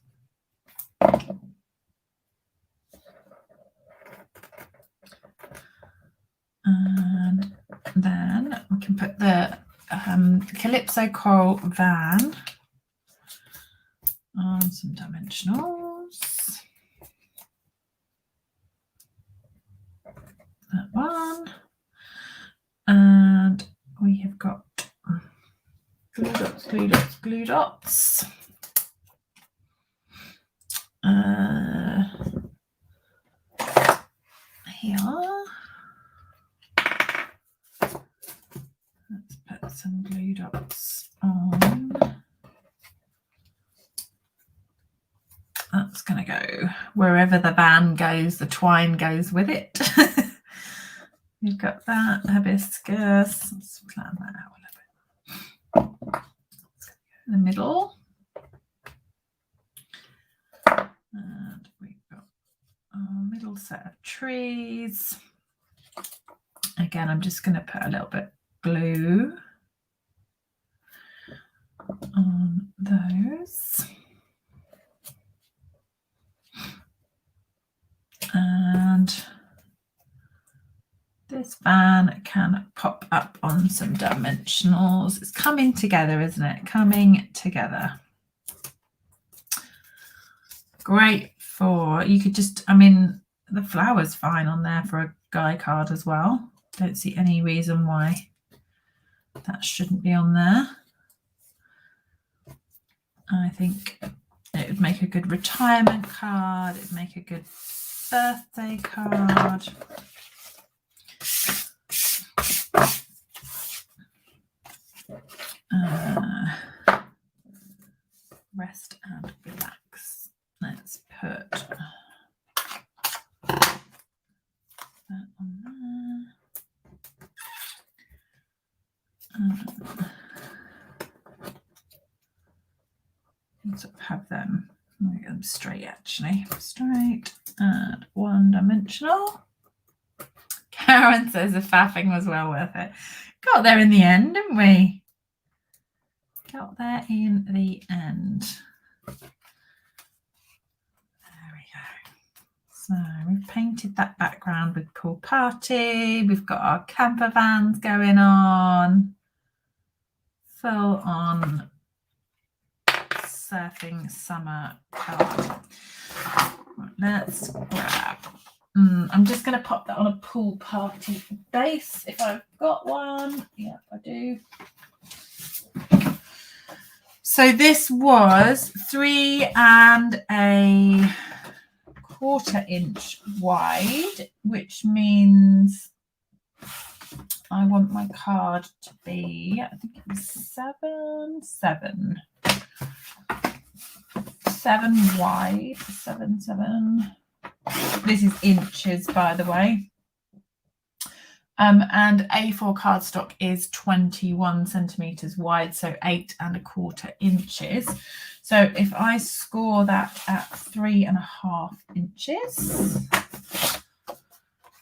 And then we can put the Calypso Coral van on some dimensionals. That one. And we have got glue dots, glue dots, glue dots. Here. Let's put some glue dots on. That's going to go wherever the van goes, the twine goes with it. You've got that hibiscus. Let's plan that out a little bit. In the middle. And we've got our middle set of trees. Again, I'm just going to put a little bit of glue on those. And this van can pop up on some dimensionals. It's coming together, isn't it? Coming together. Great for, you could just, I mean, the flower's fine on there for a guy card as well. Don't see any reason why that shouldn't be on there. I think it would make a good retirement card. It would make a good birthday card. Rest and relax. Let's put that on there. Sort of have them, make them straight actually, straight and one dimensional. Karen says the faffing was well worth it. Got there in the end, didn't we? Got there in the end. There we go. So we've painted that background with pool party. We've got our camper vans going on. Full on surfing summer card. Right, let's grab. I'm just going to pop that on a pool party base if I've got one. Yeah, I do. So this was 3 1/4 inch wide, which means I want my card to be, I think it was 7 wide, 7. This is inches, by the way. And A4 cardstock is 21 centimeters wide, so 8 1/4 inches. So So if I score that at 3.5 inches,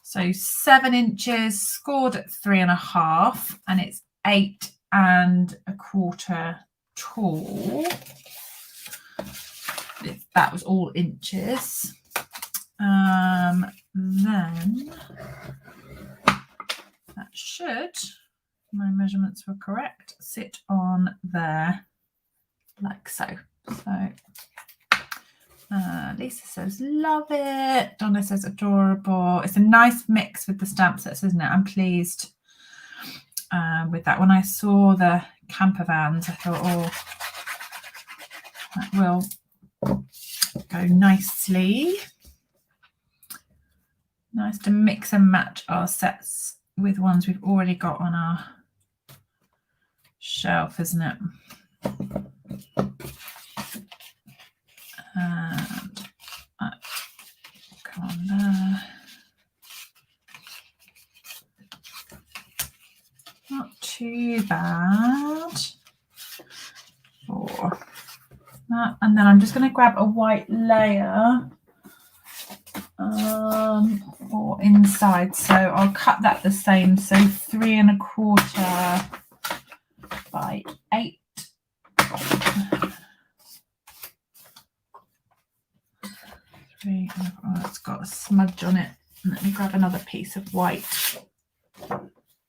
so 7 inches scored at 3.5, and it's 8.25 tall. That was all inches. Then that should, my measurements were correct, sit on there like so. So Lisa says love it. Donna says adorable. It's a nice mix with the stamp sets, isn't it? I'm pleased with that. When I saw the camper vans, I thought, oh, that will go nicely. Nice to mix and match our sets with ones we've already got on our shelf, isn't it? And come on there. Not too bad. For that. And then I'm just going to grab a white layer for inside. So I'll cut that the same. So 3.25 by 8. Oh, it's got a smudge on it. Let me grab another piece of white.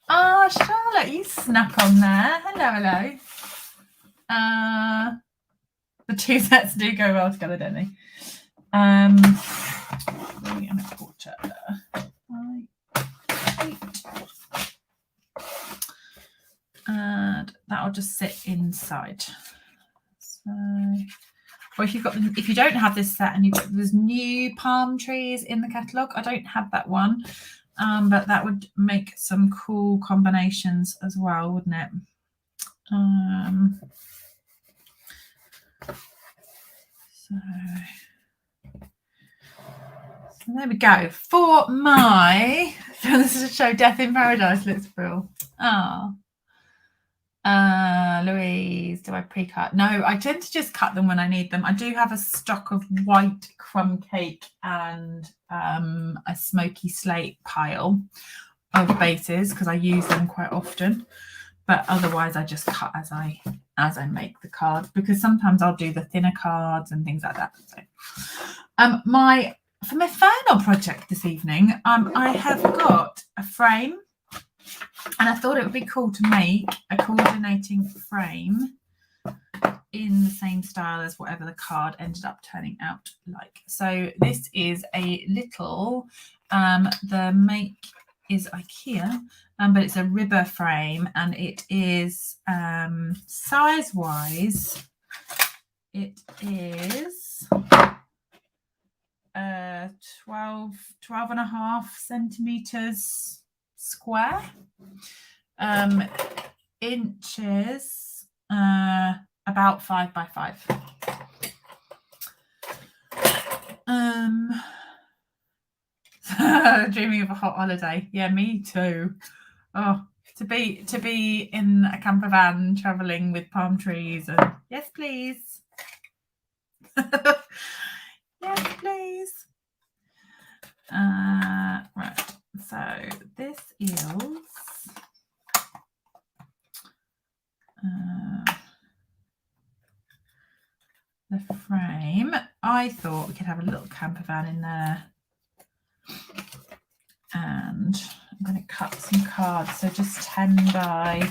Ah, Charlotte, you snuck on there. Hello, hello. The two sets do go well together, don't they? 3.25 by 8. And that'll just sit inside. So, or if you don't have this set and there's new palm trees in the catalogue, I don't have that one, but that would make some cool combinations as well, wouldn't it? So there we go. For my, this is a show, Death in Paradise looks brilliant. Oh. Louise, do I pre-cut? No, I tend to just cut them when I need them. I do have a stock of white crumb cake and a smoky slate pile of bases because I use them quite often. But otherwise, I just cut as I make the cards, because sometimes I'll do the thinner cards and things like that. So, for my final project this evening, I have got a frame. And I thought it would be cool to make a coordinating frame in the same style as whatever the card ended up turning out like. So this is a little, the make is IKEA, but it's a ribber frame, and it is size-wise, it is 12.5 centimeters square, inches about 5 by 5. Dreaming of a hot holiday. Yeah, me too. Oh, to be in a camper van traveling with palm trees and yes please. Yes please. Right, so this is the frame. I thought we could have a little camper van in there, and I'm going to cut some cards, so just 10 by,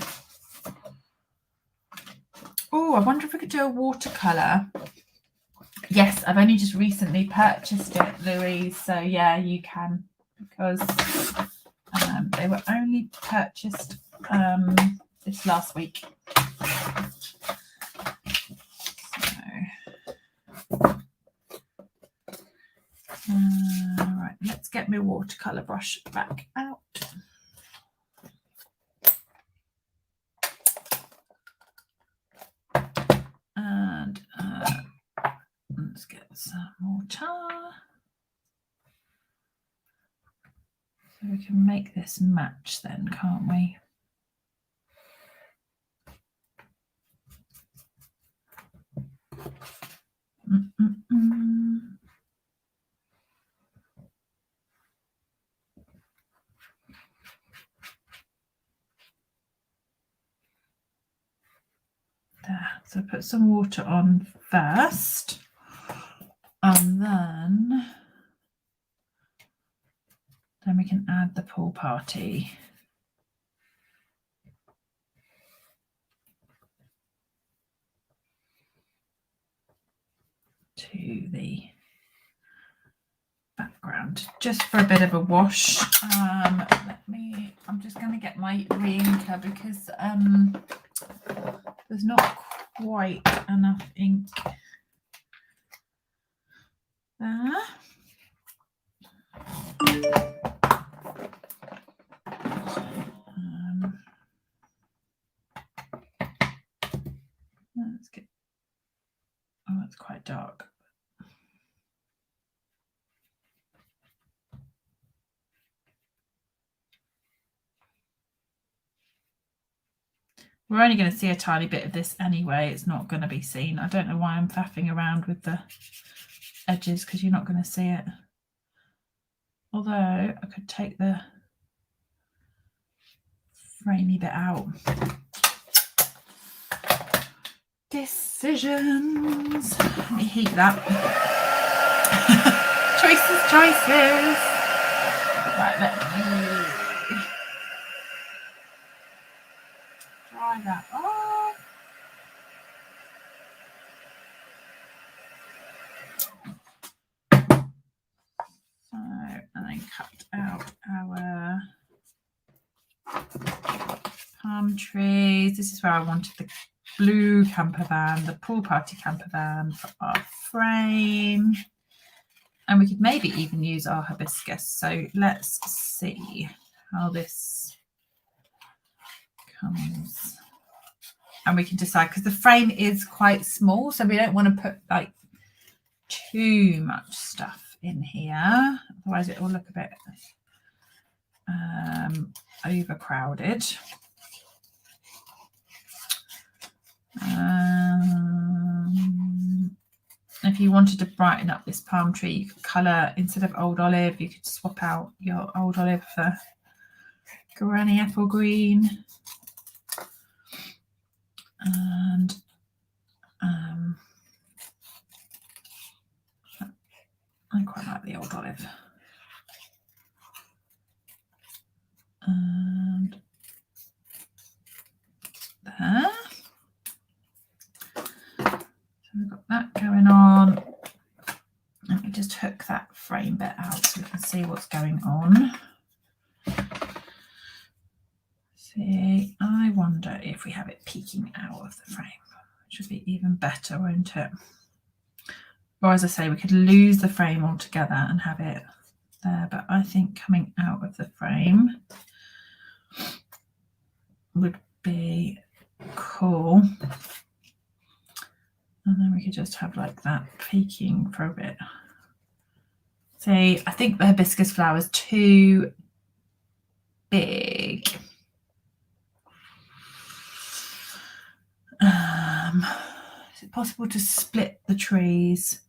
oh, I wonder if we could do a watercolor. Yes, I've only just recently purchased it, Louise, so yeah, you can, because they were only purchased this last week. Right, let's get my watercolor brush back out. And let's get some more tar so we can make this match then, can't we? There. So put some water on first, and then we can add the pool party. To the background, just for a bit of a wash. I'm just going to get my re-inker because there's not quite enough ink there. Let's get, oh, it's quite dark. We're only going to see a tiny bit of this anyway. It's not going to be seen. I don't know why I'm faffing around with the edges, because you're not going to see it. Although I could take the framey bit out. Decisions. Let me heat that. choices. Right, let me dry that off. So, and then cut out our palm trees. This is where I wanted the blue camper van, the pool party camper van for our frame. And we could maybe even use our hibiscus. So let's see how this comes. And we can decide, because the frame is quite small, so we don't want to put like too much stuff in here. Otherwise it will look a bit overcrowded. If you wanted to brighten up this palm tree, you could colour, instead of old olive, you could swap out your old olive for granny apple green. And I quite like the old olive. And there. So we've got that going on. Let me just hook that frame bit out so we can see what's going on. See, I wonder if we have it peeking out of the frame. Which would be even better, won't it? Or as I say, we could lose the frame altogether and have it there, but I think coming out of the frame would be cool. And then we could just have like that peeking for a bit. See, I think the hibiscus flower is too big. Is it possible to split the trees?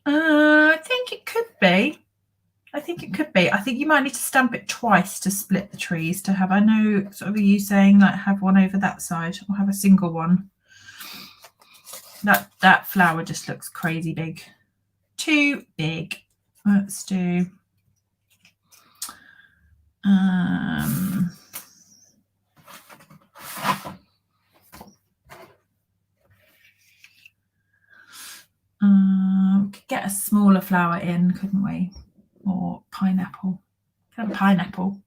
I think it could be. I think you might need to stamp it twice to split the trees to have, I know, sort of, are you saying like have one over that side or have a single one? That flower just looks crazy big. Too big. Let's do we could get a smaller flower in, couldn't we? Or pineapple. Have a pineapple.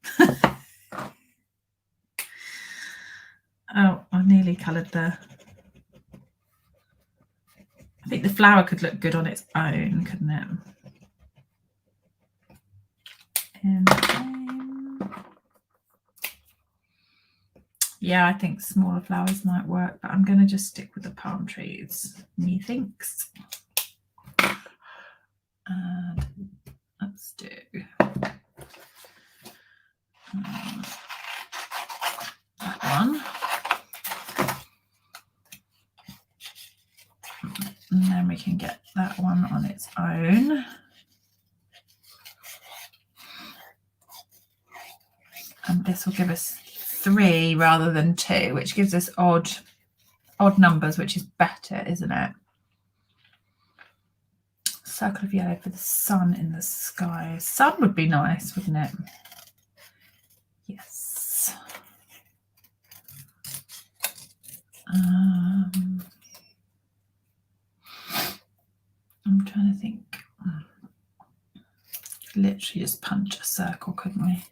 Oh, I nearly coloured the. I think the flower could look good on its own, couldn't it? Yeah, I think smaller flowers might work, but I'm going to just stick with the palm trees, methinks. And let's do that one. And then we can get one on its own. And this will give us 3 rather than 2, which gives us odd numbers, which is better, isn't it? Circle of yellow for the sun in the sky. Sun would be nice, wouldn't it? Yes. I'm trying to think. Literally just punch a circle, couldn't we?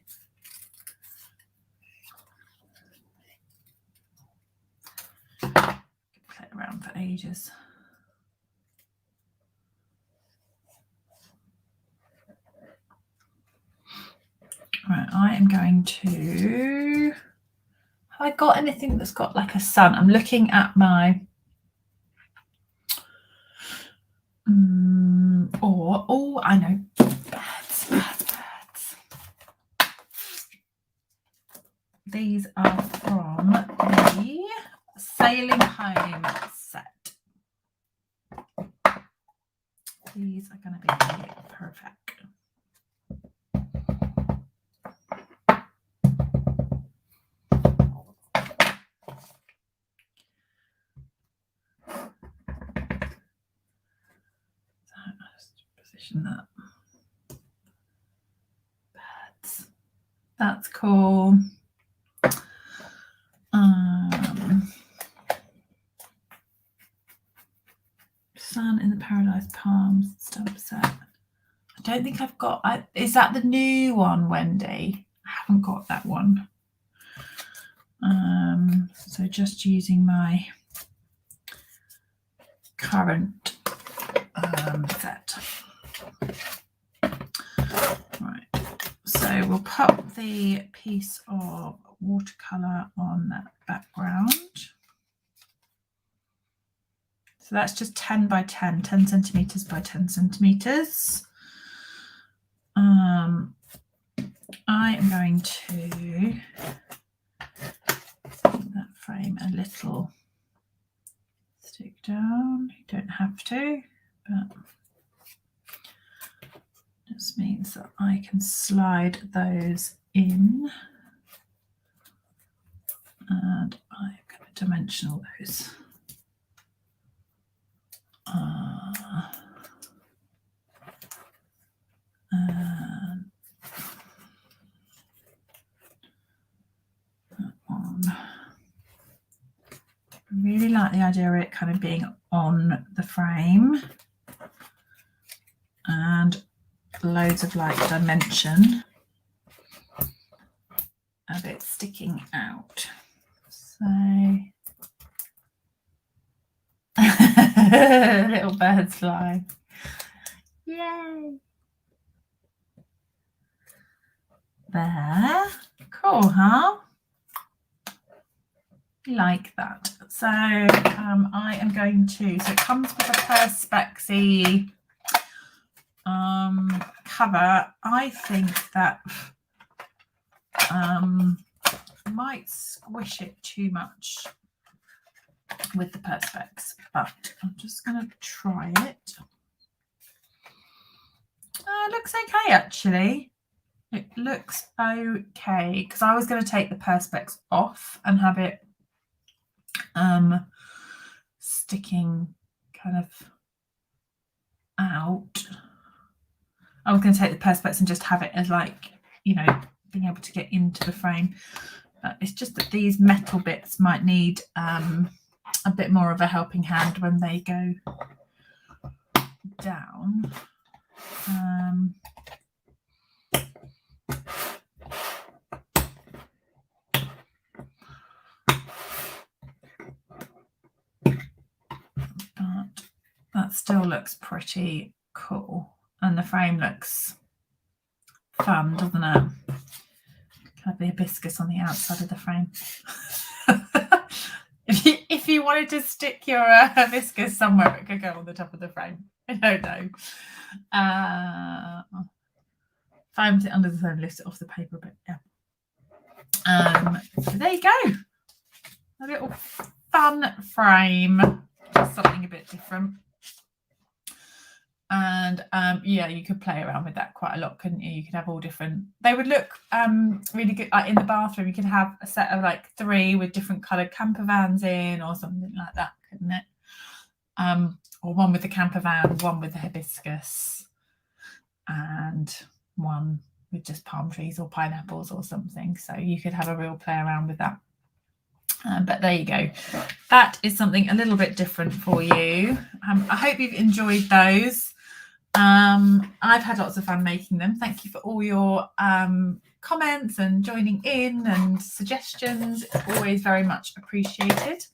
Play around for ages. Right, I am going to... Have I got anything that's got like a sun? I'm looking at my... oh, I know. Birds. These are from the Sailing Home set. These are going to be perfect. Position that. Birds. That's cool. Sun in the Paradise Palms stamp set. I don't think I've got. Is that the new one, Wendy? I haven't got that one. So just using my current set. Right, so we'll pop the piece of watercolor on that background. So that's just 10 by 10, 10 centimeters by 10 centimeters. I am going to give that frame a little stick down. You don't have to, but just means that I can slide those in, and I'm going to dimensional those. That one. I really like the idea of it kind of being on the frame and loads of like dimension of it sticking out. So little birds fly. Yay. There. Cool, huh? Like that. So I am going to, so it comes with a Perspex-y cover. I think that might squish it too much with the Perspex, but I'm just going to try it. It looks okay, actually. It looks okay, because I was going to take the Perspex off and have it sticking kind of out. I was going to take the Perspex and just have it as like, you know, being able to get into the frame. But it's just that these metal bits might need a bit more of a helping hand when they go down. But that still looks pretty cool, and the frame looks fun, doesn't it? Have the hibiscus on the outside of the frame. If you wanted to stick your hibiscus somewhere, it could go on the top of the frame. I don't know. If I put it under the phone, lift it off the paper a bit. Yeah. So there you go. A little fun frame. Just something a bit different. And yeah, you could play around with that quite a lot, couldn't you? You could have all different, they would look really good in the bathroom. You could have a set of like 3 with different coloured camper vans in or something like that, couldn't it? Or one with the camper van, one with the hibiscus, and one with just palm trees or pineapples or something. So you could have a real play around with that. But there you go. That is something a little bit different for you. I hope you've enjoyed those. I've had lots of fun making them. Thank you for all your comments and joining in and suggestions. It's always very much appreciated.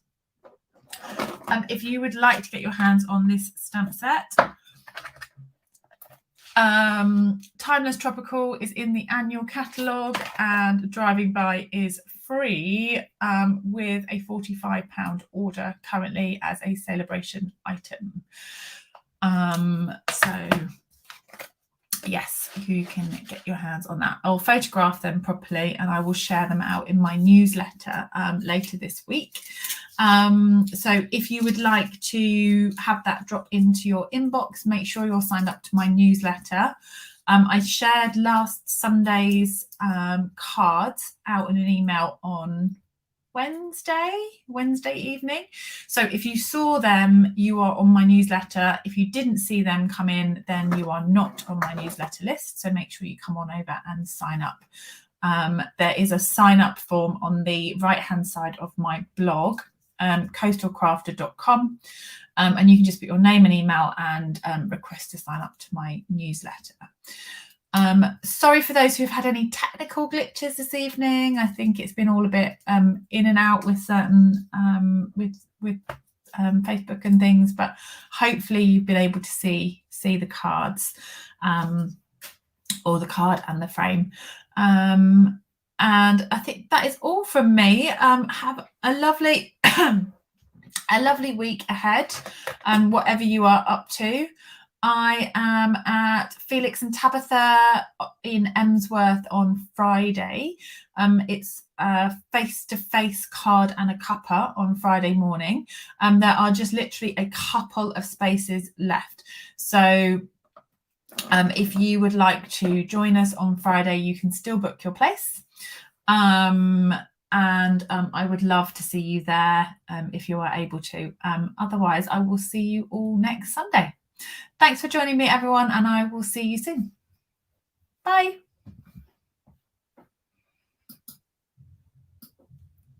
If you would like to get your hands on this stamp set, Timeless Tropical is in the annual catalogue, and Driving By is free with a £45 order currently as a Sale-A-Bration item. So yes, you can get your hands on that. I'll photograph them properly and I will share them out in my newsletter later this week. So if you would like to have that drop into your inbox, make sure you're signed up to my newsletter. I shared last Sunday's cards out in an email on Wednesday evening. So if you saw them, you are on my newsletter. If you didn't see them come in, then you are not on my newsletter list. So make sure you come on over and sign up. There is a sign up form on the right hand side of my blog, coastalcrafter.com, and you can just put your name and email and request to sign up to my newsletter. Sorry for those who've had any technical glitches this evening. I think it's been all a bit in and out with certain with Facebook and things, but hopefully you've been able to see the cards, or the card and the frame. And I think that is all from me. Have a lovely a lovely week ahead, whatever you are up to. I am at Felix and Tabitha in Emsworth on Friday. It's a face-to-face card and a cuppa on Friday morning. There are just literally a couple of spaces left. So if you would like to join us on Friday, you can still book your place. And I would love to see you there if you are able to. Otherwise, I will see you all next Sunday. Thanks for joining me, everyone, and I will see you soon. Bye.